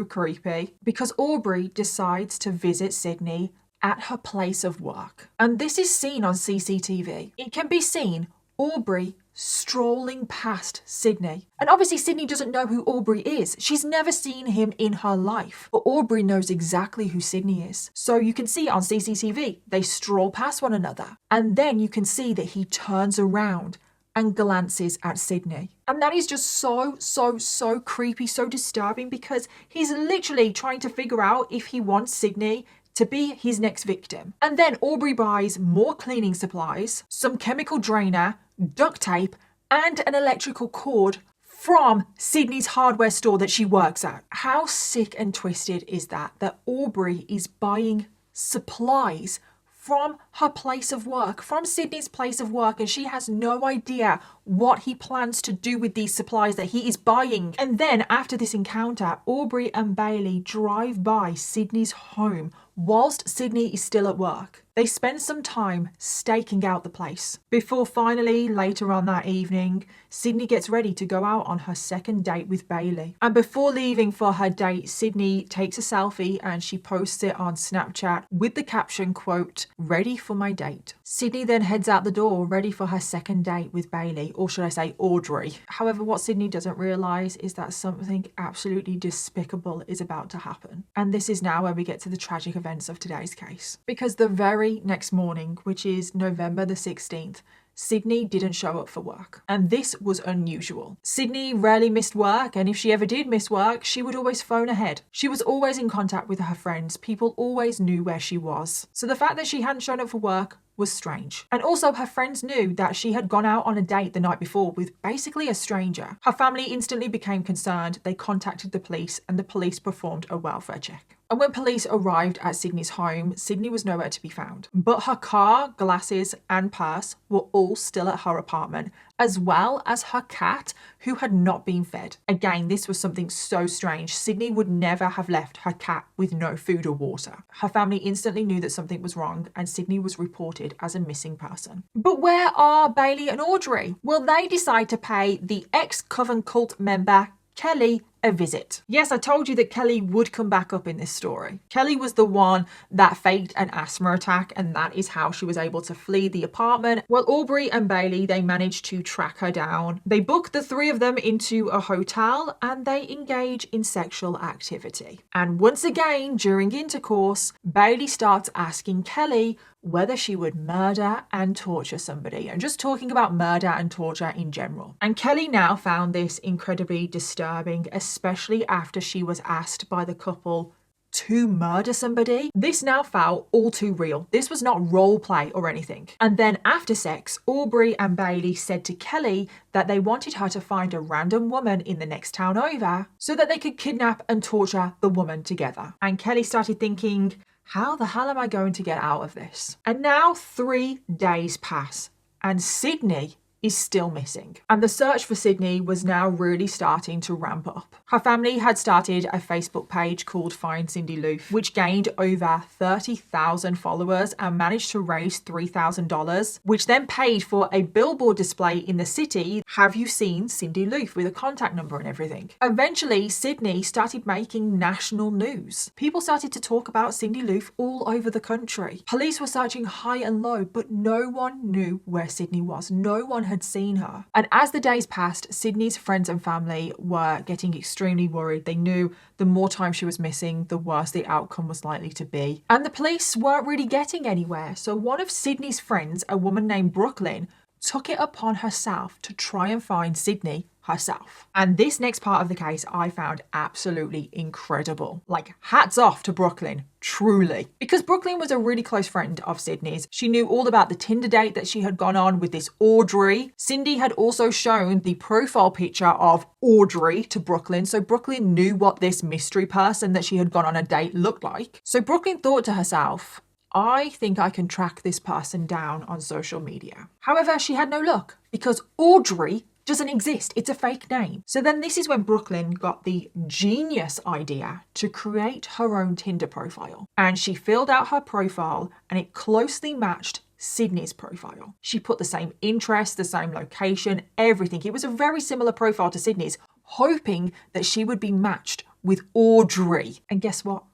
creepy because Aubrey decides to visit Sydney at her place of work. And this is seen on CCTV. It can be seen Aubrey strolling past Sydney. And obviously Sydney doesn't know who Aubrey is. She's never seen him in her life. But Aubrey knows exactly who Sydney is. So you can see on CCTV, they stroll past one another. And then you can see that he turns around and glances at Sydney. And that is just so creepy, so disturbing because he's literally trying to figure out if he wants Sydney to be his next victim. And then Aubrey buys more cleaning supplies, some chemical drainer, duct tape, and an electrical cord from Sydney's hardware store that she works at. How sick and twisted is that Aubrey is buying supplies from her place of work, from Sydney's place of work, and she has no idea what he plans to do with these supplies that he is buying. And then after this encounter, Aubrey and Bailey drive by Sydney's home whilst Sydney is still at work. They spend some time staking out the place before finally, later on that evening, Sydney gets ready to go out on her second date with Bailey. And before leaving for her date, Sydney takes a selfie and she posts it on Snapchat with the caption, quote, "Ready for my date." Sydney then heads out the door ready for her second date with Bailey, or should I say Audrey. However, what Sydney doesn't realise is that something absolutely despicable is about to happen. And this is now where we get to the tragic events of today's case. Because the very next morning, which is November the 16th, Sydney didn't show up for work. And this was unusual. Sydney rarely missed work, and if she ever did miss work, she would always phone ahead. She was always in contact with her friends. People always knew where she was. So the fact that she hadn't shown up for work was strange. And also her friends knew that she had gone out on a date the night before with basically a stranger. Her family instantly became concerned. They contacted the police and the police performed a welfare check. And when police arrived at Sydney's home, Sydney was nowhere to be found. But her car, glasses, and purse were all still at her apartment, as well as her cat, who had not been fed. Again, this was something so strange. Sydney would never have left her cat with no food or water. Her family instantly knew that something was wrong, and Sydney was reported as a missing person. But where are Bailey and Audrey? Well, they decide to pay the ex-coven cult member Kelly a visit. Yes, I told you that Kelly would come back up in this story. Kelly was the one that faked an asthma attack, and that is how she was able to flee the apartment. While Aubrey and Bailey, they managed to track her down. They book the three of them into a hotel and they engage in sexual activity. And once again, during intercourse, Bailey starts asking Kelly whether she would murder and torture somebody, and just talking about murder and torture in general. And Kelly now found this incredibly disturbing, especially after she was asked by the couple to murder somebody. This now felt all too real. This was not role play or anything. And then after sex, Aubrey and Bailey said to Kelly that they wanted her to find a random woman in the next town over so that they could kidnap and torture the woman together. And Kelly started thinking, how the hell am I going to get out of this? And now 3 days pass and Sydney is still missing. And the search for Sydney was now really starting to ramp up. Her family had started a Facebook page called Find Cindy Loofe, which gained over 30,000 followers and managed to raise $3,000, which then paid for a billboard display in the city. Have you seen Cindy Loofe, with a contact number and everything? Eventually, Sydney started making national news. People started to talk about Cindy Loofe all over the country. Police were searching high and low, but no one knew where Sydney was. No one had had seen her. And as the days passed, Sydney's friends and family were getting extremely worried. They knew the more time she was missing, the worse the outcome was likely to be. And the police weren't really getting anywhere. So one of Sydney's friends, a woman named Brooklyn, took it upon herself to try and find Sydney herself. And this next part of the case I found absolutely incredible. Like, hats off to Brooklyn, truly. Because Brooklyn was a really close friend of Sydney's. She knew all about the Tinder date that she had gone on with this Aubrey. Cindy had also shown the profile picture of Aubrey to Brooklyn, so Brooklyn knew what this mystery person that she had gone on a date looked like. So Brooklyn thought to herself, I think I can track this person down on social media. However, she had no luck because Aubrey doesn't exist. It's a fake name. So then this is when Brooklyn got the genius idea to create her own Tinder profile. And she filled out her profile and it closely matched Sydney's profile. She put the same interests, the same location, everything. It was a very similar profile to Sydney's, hoping that she would be matched with Aubrey. And guess what?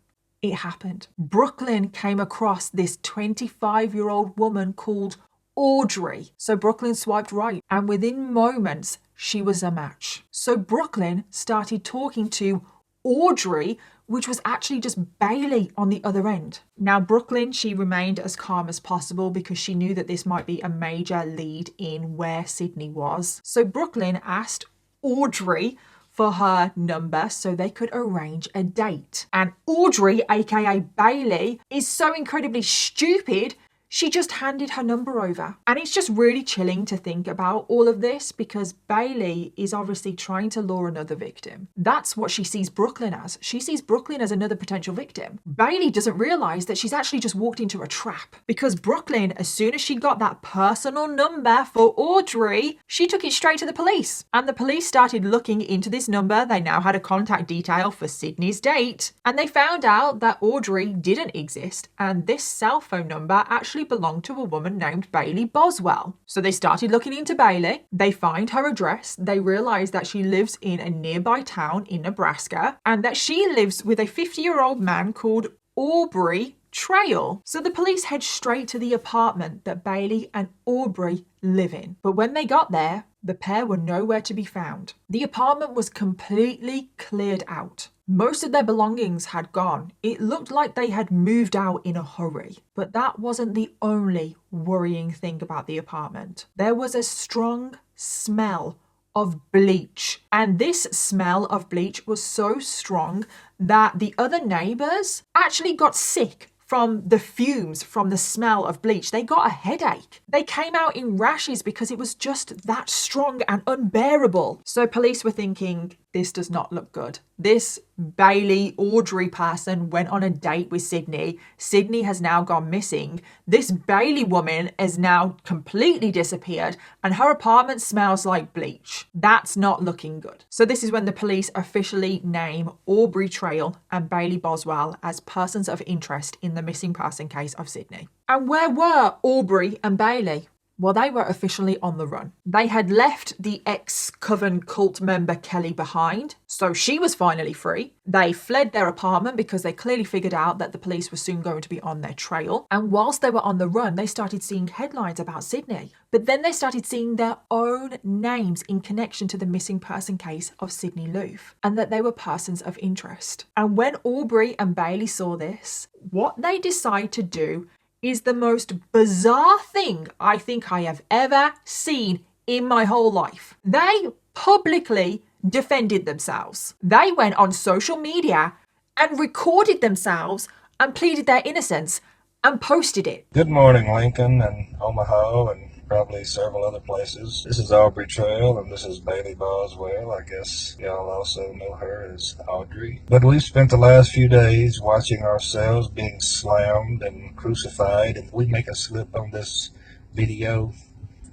It happened. Brooklyn came across this 25-year-old woman called Aubrey. So Brooklyn swiped right, and within moments, she was a match. So Brooklyn started talking to Aubrey, which was actually just Bailey on the other end. Now, Brooklyn, she remained as calm as possible because she knew that this might be a major lead in where Sydney was. So Brooklyn asked Aubrey for her number so they could arrange a date. And Aubrey, aka Bailey, is so incredibly stupid, she just handed her number over. And it's just really chilling to think about all of this because Bailey is obviously trying to lure another victim. That's what she sees Brooklyn as. She sees Brooklyn as another potential victim. Bailey doesn't realize that she's actually just walked into a trap because Brooklyn, as soon as she got that personal number for Aubrey, she took it straight to the police. And the police started looking into this number. They now had a contact detail for Sydney's date. And they found out that Aubrey didn't exist. And this cell phone number actually belonged to a woman named Bailey Boswell. So they started looking into Bailey. They find her address. They realize that she lives in a nearby town in Nebraska and that she lives with a 50-year-old man called Aubrey Trail. So the police head straight to the apartment that Bailey and Aubrey live in. But when they got there, the pair were nowhere to be found. The apartment was completely cleared out. Most of their belongings had gone. It looked like they had moved out in a hurry. But that wasn't the only worrying thing about the apartment. There was a strong smell of bleach. And this smell of bleach was so strong that the other neighbors actually got sick from the fumes, from the smell of bleach. They got a headache. They came out in rashes because it was just that strong and unbearable. So police were thinking, this does not look good. This Bailey Aubrey person went on a date with Sydney. Sydney has now gone missing. This Bailey woman has now completely disappeared and her apartment smells like bleach. That's not looking good. So this is when the police officially name Aubrey Trail and Bailey Boswell as persons of interest in the missing person case of Sydney. And where were Aubrey and Bailey? Well, they were officially on the run. They had left the ex-coven cult member Kelly behind, so she was finally free. They fled their apartment because they clearly figured out that the police were soon going to be on their trail. And whilst they were on the run, they started seeing headlines about Sydney. But then they started seeing their own names in connection to the missing person case of Sydney Loofe, and that they were persons of interest. And when Aubrey and Bailey saw this, what they decided to do is the most bizarre thing I think I have ever seen in my whole life. They publicly defended themselves. They went on social media and recorded themselves and pleaded their innocence and posted it. Good morning, Lincoln and Omaha and probably several other places. This is Aubrey Trail and this is Bailey Boswell. I guess y'all also know her as Audrey. But we've spent the last few days watching ourselves being slammed and crucified, and we make a slip on this video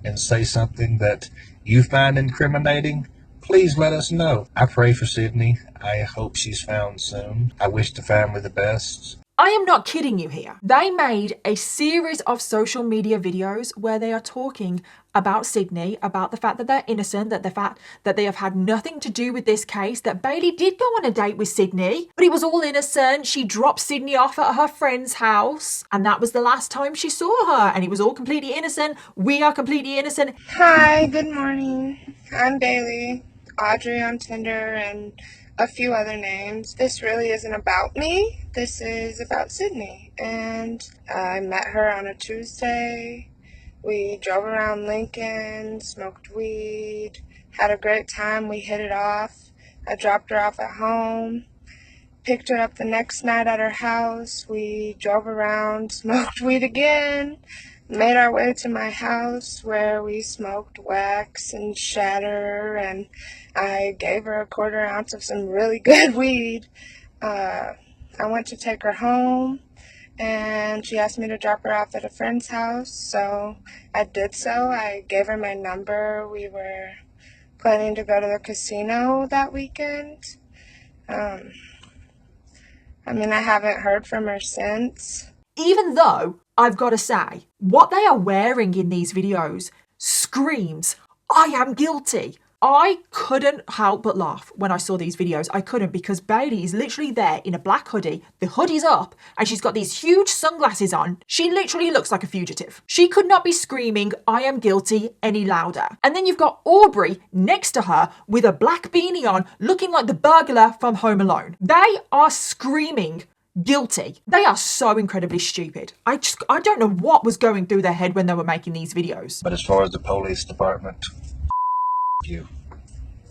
and say something that you find incriminating, please let us know. I pray for Sydney. I hope she's found soon. I wish the family the best. I am not kidding you here. They made a series of social media videos where they are talking about Sydney, about the fact that they're innocent, that the fact that they have had nothing to do with this case, that Bailey did go on a date with Sydney, but it was all innocent. She dropped Sydney off at her friend's house, and that was the last time she saw her, and it was all completely innocent. We are completely innocent. Hi, good morning. I'm Bailey, Audrey on Tinder, and a few other names. This really isn't about me. This is about Sydney. And I met her on a Tuesday. We drove around Lincoln, smoked weed, had a great time. We hit it off. I dropped her off at home, picked her up the next night at her house. We drove around, smoked weed again, made our way to my house where we smoked wax and shatter, and I gave her a 1/4 ounce of some really good weed. I went to take her home, and she asked me to drop her off at a friend's house, so I did so. I gave her my number. We were planning to go to the casino that weekend. I haven't heard from her since. Even though, I've got to say, what they are wearing in these videos screams, I am guilty. I couldn't help but laugh when I saw these videos. I couldn't, because Bailey is literally there in a black hoodie. The hoodie's up and she's got these huge sunglasses on. She literally looks like a fugitive. She could not be screaming, I am guilty, any louder. And then you've got Aubrey next to her with a black beanie on, looking like the burglar from Home Alone. They are screaming guilty. They are so incredibly stupid. I don't know what was going through their head when they were making these videos. But as far as the police department, you.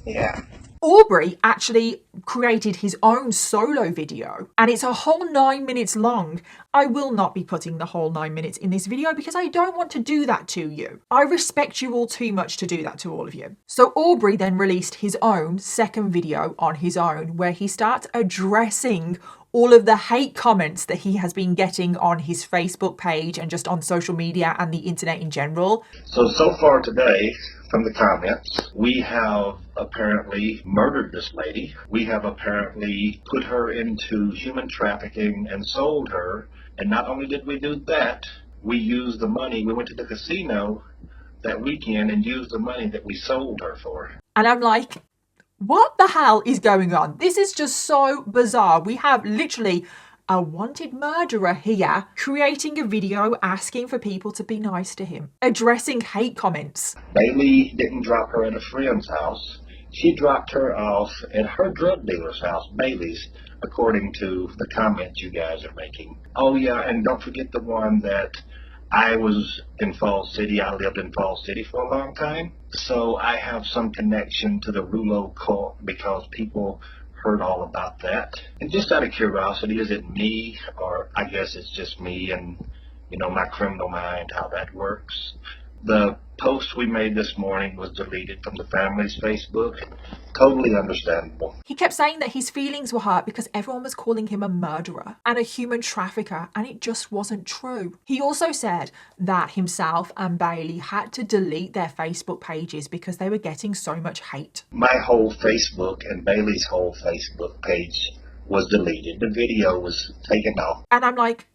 Yeah. Aubrey actually created his own solo video, and it's a whole 9 minutes long. I will not be putting the whole 9 minutes in this video because I don't want to do that to you. I respect you all too much to do that to all of you. So Aubrey then released his own second video on his own, where he starts addressing all of the hate comments that he has been getting on his Facebook page and just on social media and the internet in general. So far today, from the comments, we have apparently murdered this lady. We have apparently put her into human trafficking and sold her. And not only did we do that, we used the money. We went to the casino that weekend and used the money that we sold her for. And I'm like, what the hell is going on? This is just so bizarre. We have literally a wanted murderer here creating a video asking for people to be nice to him, addressing hate comments. Bailey didn't drop her at a friend's house. She dropped her off at her drug dealer's house, Bailey's, according to the comments you guys are making. Oh yeah, and don't forget the one that I was in Falls City. I lived in Falls City for a long time. So I have some connection to the Rulo cult because people heard all about that. And just out of curiosity, is it me, or I guess it's just me and, my criminal mind, how that works? The post we made this morning was deleted from the family's Facebook. Totally understandable. He kept saying that his feelings were hurt because everyone was calling him a murderer and a human trafficker, and it just wasn't true. He also said that himself and Bailey had to delete their Facebook pages because they were getting so much hate. My whole Facebook and Bailey's whole Facebook page was deleted. The video was taken off. And I'm like,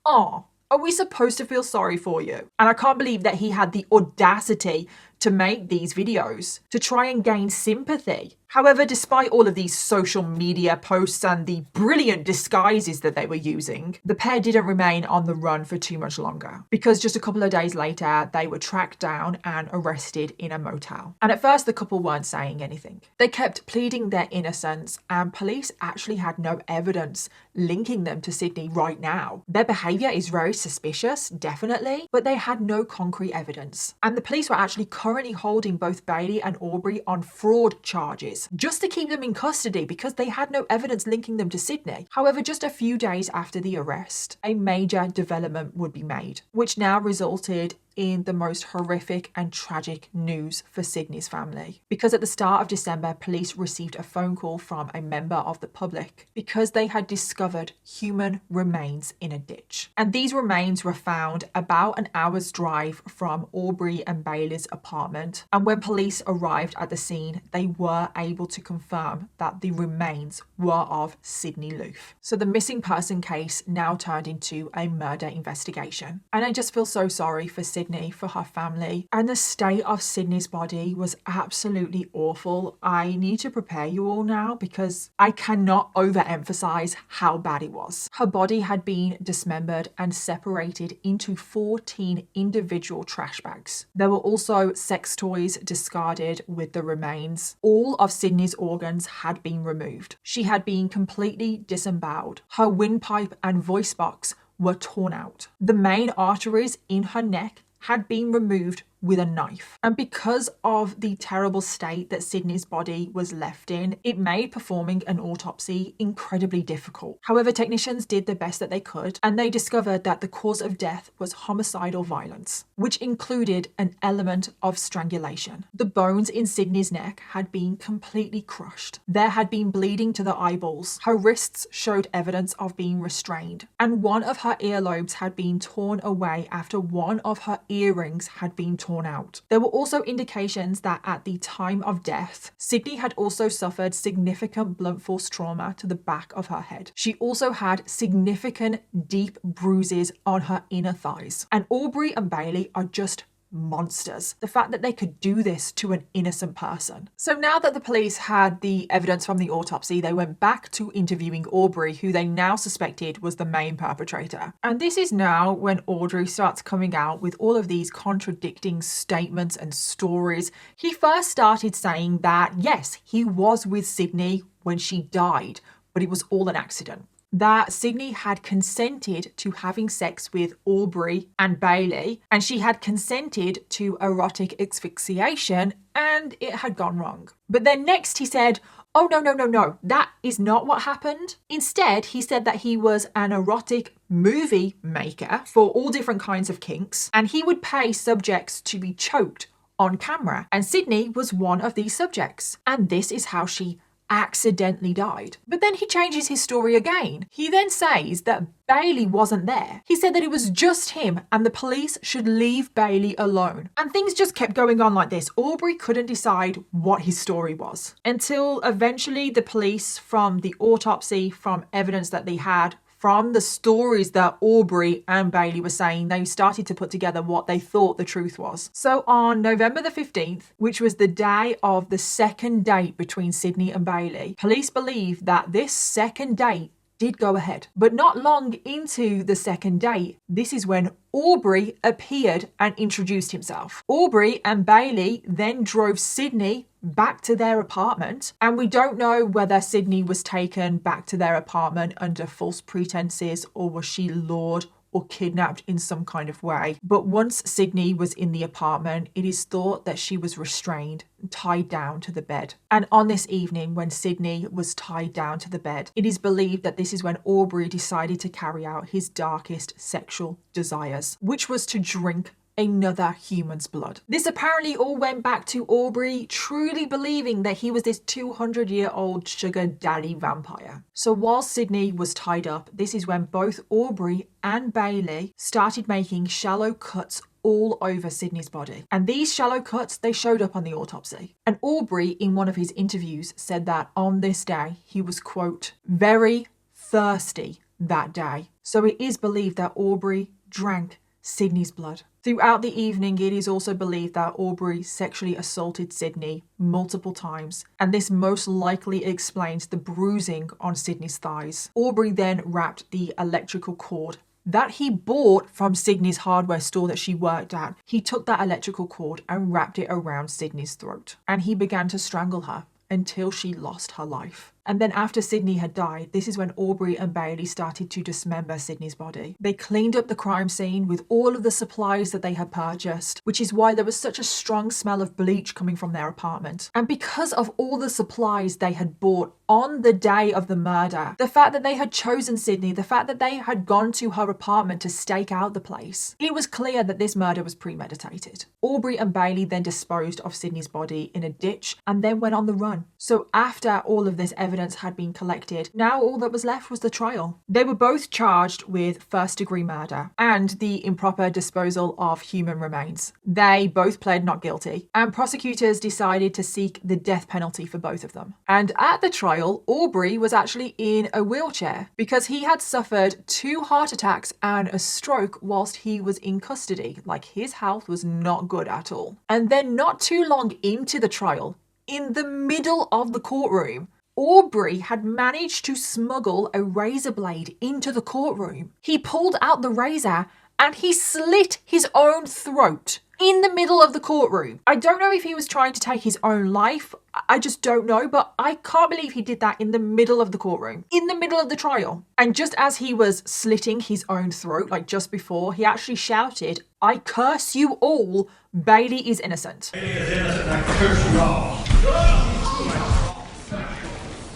oh, are we supposed to feel sorry for you? And I can't believe that he had the audacity to make these videos to try and gain sympathy. However, despite all of these social media posts and the brilliant disguises that they were using, the pair didn't remain on the run for too much longer, because just a couple of days later, they were tracked down and arrested in a motel. And at first, the couple weren't saying anything. They kept pleading their innocence, and police actually had no evidence linking them to Sydney right now. Their behaviour is very suspicious, definitely, but they had no concrete evidence. And the police were actually currently holding both Bailey and Aubrey on fraud charges, just to keep them in custody because they had no evidence linking them to Sydney. However, just a few days after the arrest, a major development would be made, which now resulted in the most horrific and tragic news for Sydney's family. Because at the start of December, police received a phone call from a member of the public because they had discovered human remains in a ditch. And these remains were found about an hour's drive from Aubrey and Bailey's apartment. And when police arrived at the scene, they were able to confirm that the remains were of Sydney Loofe. So the missing person case now turned into a murder investigation. And I just feel so sorry for Sydney, for her family. And the state of Sydney's body was absolutely awful. I need to prepare you all now because I cannot overemphasize how bad it was. Her body had been dismembered and separated into 14 individual trash bags. There were also sex toys discarded with the remains. All of Sydney's organs had been removed. She had been completely disemboweled. Her windpipe and voice box were torn out. The main arteries in her neck had been removed with a knife. And because of the terrible state that Sydney's body was left in, it made performing an autopsy incredibly difficult. However, technicians did the best that they could, and they discovered that the cause of death was homicidal violence, which included an element of strangulation. The bones in Sydney's neck had been completely crushed. There had been bleeding to the eyeballs. Her wrists showed evidence of being restrained, and one of her earlobes had been torn away after one of her earrings had been torn out. There were also indications that at the time of death, Sydney had also suffered significant blunt force trauma to the back of her head. She also had significant deep bruises on her inner thighs. And Aubrey and Bailey are just monsters. The fact that they could do this to an innocent person. So now that the police had the evidence from the autopsy, they went back to interviewing Aubrey, who they now suspected was the main perpetrator. And this is now when Aubrey starts coming out with all of these contradicting statements and stories. He first started saying that, yes, he was with Sydney when she died, but it was all an accident. That Sydney had consented to having sex with Aubrey and Bailey, and she had consented to erotic asphyxiation, and it had gone wrong. But then next he said, oh, no, that is not what happened. Instead, he said that he was an erotic movie maker for all different kinds of kinks, and he would pay subjects to be choked on camera. And Sydney was one of these subjects. And this is how she accidentally died. But then he changes his story again. He then says that Bailey wasn't there. He said that it was just him and the police should leave Bailey alone. And things just kept going on like this. Aubrey couldn't decide what his story was until eventually the police, from the autopsy, from evidence that they had, from the stories that Aubrey and Bailey were saying, they started to put together what they thought the truth was. So on November the 15th, which was the day of the second date between Sydney and Bailey, police believe that this second date did go ahead. But not long into the second date, this is when Aubrey appeared and introduced himself. Aubrey and Bailey then drove Sydney back to their apartment, and we don't know whether Sydney was taken back to their apartment under false pretenses or was she lured or kidnapped in some kind of way. But once Sydney was in the apartment, it is thought that she was restrained and tied down to the bed. And on this evening, when Sydney was tied down to the bed, it is believed that this is when Aubrey decided to carry out his darkest sexual desires, which was to drink another human's blood. This apparently all went back to Aubrey truly believing that he was this 200-year-old sugar daddy vampire. So while Sydney was tied up, this is when both Aubrey and Bailey started making shallow cuts all over Sydney's body. And these shallow cuts, they showed up on the autopsy. And Aubrey, in one of his interviews, said that on this day, he was, quote, very thirsty that day. So it is believed that Aubrey drank Sydney's blood. Throughout the evening, it is also believed that Aubrey sexually assaulted Sydney multiple times, and this most likely explains the bruising on Sydney's thighs. Aubrey then wrapped the electrical cord that he bought from Sydney's hardware store that she worked at. He took that electrical cord and wrapped it around Sydney's throat, and he began to strangle her until she lost her life. And then after Sydney had died, this is when Aubrey and Bailey started to dismember Sydney's body. They cleaned up the crime scene with all of the supplies that they had purchased, which is why there was such a strong smell of bleach coming from their apartment. And because of all the supplies they had bought on the day of the murder, the fact that they had chosen Sydney, the fact that they had gone to her apartment to stake out the place, it was clear that this murder was premeditated. Aubrey and Bailey then disposed of Sydney's body in a ditch and then went on the run. So after all of this evidence had been collected, now all that was left was the trial. They were both charged with first-degree murder and the improper disposal of human remains. They both pled not guilty, and prosecutors decided to seek the death penalty for both of them. And at the trial, Aubrey was actually in a wheelchair because he had suffered 2 heart attacks and a stroke whilst he was in custody. Like, his health was not good at all. And then not too long into the trial, in the middle of the courtroom, Aubrey had managed to smuggle a razor blade into the courtroom. He pulled out the razor and he slit his own throat in the middle of the courtroom. I don't know if he was trying to take his own life. I just don't know, but I can't believe he did that in the middle of the courtroom, in the middle of the trial. And just as he was slitting his own throat, like just before, he actually shouted, "I curse you all, Bailey is innocent." Bailey is innocent, I curse you all.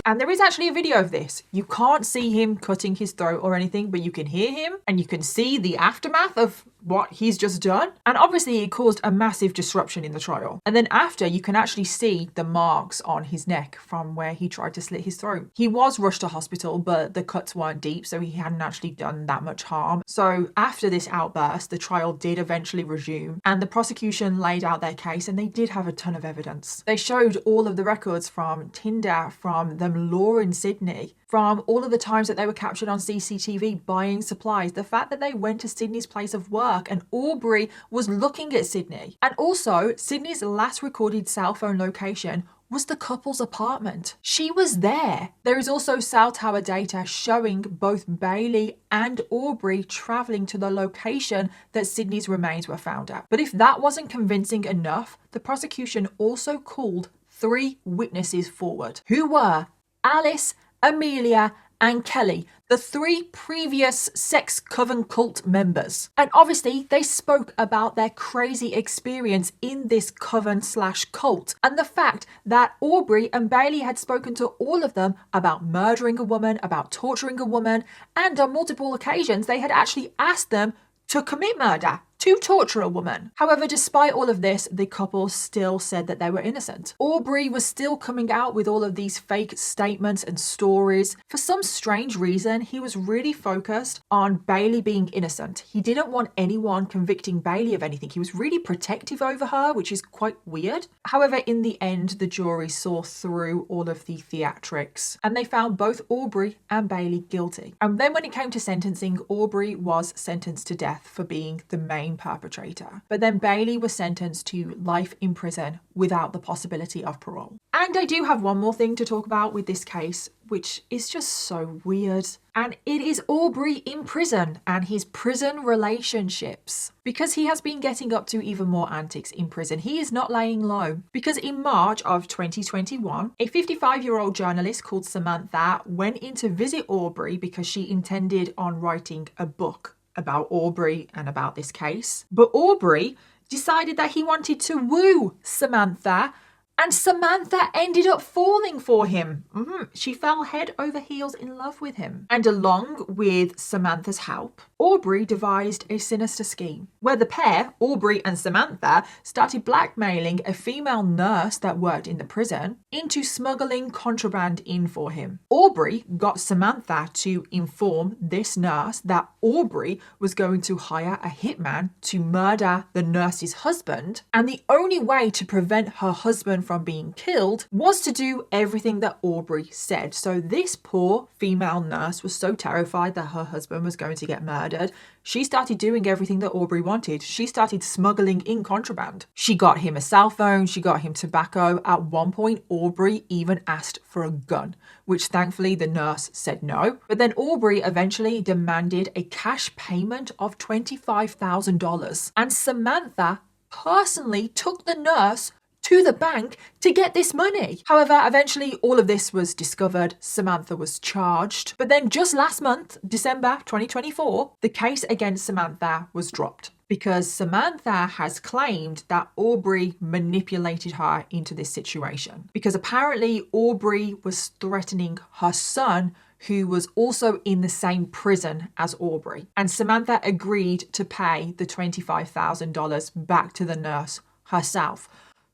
And there is actually a video of this. You can't see him cutting his throat or anything, but you can hear him and you can see the aftermath of what he's just done. And obviously it caused a massive disruption in the trial. And then after, you can actually see the marks on his neck from where he tried to slit his throat. He was rushed to hospital, but the cuts weren't deep, so he hadn't actually done that much harm. So after this outburst, the trial did eventually resume, and the prosecution laid out their case, and they did have a ton of evidence. They showed all of the records from Tinder, from them luring Sydney, from all of the times that they were captured on CCTV buying supplies, the fact that they went to Sydney's place of work and Aubrey was looking at Sydney. And also, Sydney's last recorded cell phone location was the couple's apartment. She was there. There is also cell tower data showing both Bailey and Aubrey travelling to the location that Sydney's remains were found at. But if that wasn't convincing enough, the prosecution also called 3 witnesses forward, who were Alice, Amelia, and Kelly, the 3 previous sex coven cult members. And obviously they spoke about their crazy experience in this coven/cult and the fact that Aubrey and Bailey had spoken to all of them about murdering a woman, about torturing a woman, and on multiple occasions they had actually asked them to commit murder, to torture a woman. However, despite all of this, the couple still said that they were innocent. Aubrey was still coming out with all of these fake statements and stories. For some strange reason, he was really focused on Bailey being innocent. He didn't want anyone convicting Bailey of anything. He was really protective over her, which is quite weird. However, in the end, the jury saw through all of the theatrics and they found both Aubrey and Bailey guilty. And then when it came to sentencing, Aubrey was sentenced to death for being the main perpetrator. But then Bailey was sentenced to life in prison without the possibility of parole. And I do have one more thing to talk about with this case, which is just so weird. And it is Aubrey in prison and his prison relationships. Because he has been getting up to even more antics in prison. He is not laying low. Because in March of 2021, a 55-year-old journalist called Samantha went in to visit Aubrey because she intended on writing a book about Aubrey and about this case. But Aubrey decided that he wanted to woo Samantha, and Samantha ended up falling for him. She fell head over heels in love with him. And along with Samantha's help, Aubrey devised a sinister scheme where the pair, Aubrey and Samantha, started blackmailing a female nurse that worked in the prison into smuggling contraband in for him. Aubrey got Samantha to inform this nurse that Aubrey was going to hire a hitman to murder the nurse's husband, and the only way to prevent her husband from being killed was to do everything that Aubrey said. So this poor female nurse was so terrified that her husband was going to get murdered, she started doing everything that Aubrey wanted. She started smuggling in contraband. She got him a cell phone, she got him tobacco. At one point, Aubrey even asked for a gun, which thankfully the nurse said no. But then Aubrey eventually demanded a cash payment of $25,000. And Samantha personally took the nurse to the bank to get this money. However, eventually all of this was discovered. Samantha was charged. But then just last month, December 2024, the case against Samantha was dropped because Samantha has claimed that Aubrey manipulated her into this situation. Because apparently Aubrey was threatening her son, who was also in the same prison as Aubrey. And Samantha agreed to pay the $25,000 back to the nurse herself.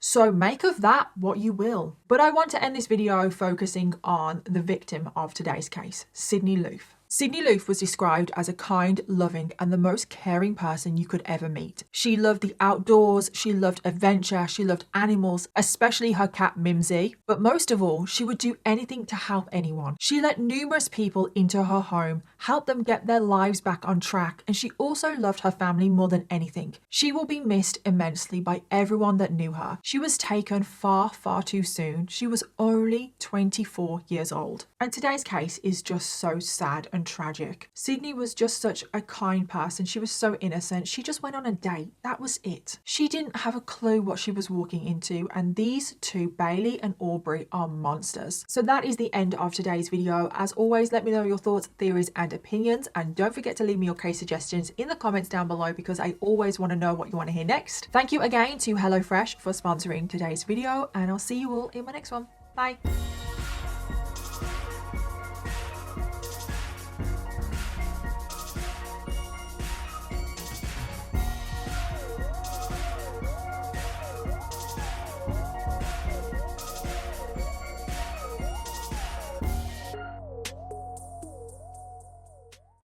So make of that what you will. But I want to end this video focusing on the victim of today's case, Sydney Loofe. Sydney Loofe was described as a kind, loving, and the most caring person you could ever meet. She loved the outdoors, she loved adventure, she loved animals, especially her cat Mimsy. But most of all, she would do anything to help anyone. She let numerous people into her home, help them get their lives back on track, and she also loved her family more than anything. She will be missed immensely by everyone that knew her. She was taken far, far too soon. She was only 24 years old. And today's case is just so sad and tragic. Sydney was just such a kind person. She was so innocent. She just went on a date. That was it. She didn't have a clue what she was walking into, and these two, Bailey and Aubrey, are monsters. So that is the end of today's video. As always, let me know your thoughts, theories, and opinions, and don't forget to leave me your case suggestions in the comments down below because I always want to know what you want to hear next. Thank you again to HelloFresh for sponsoring today's video, and I'll see you all in my next one. Bye.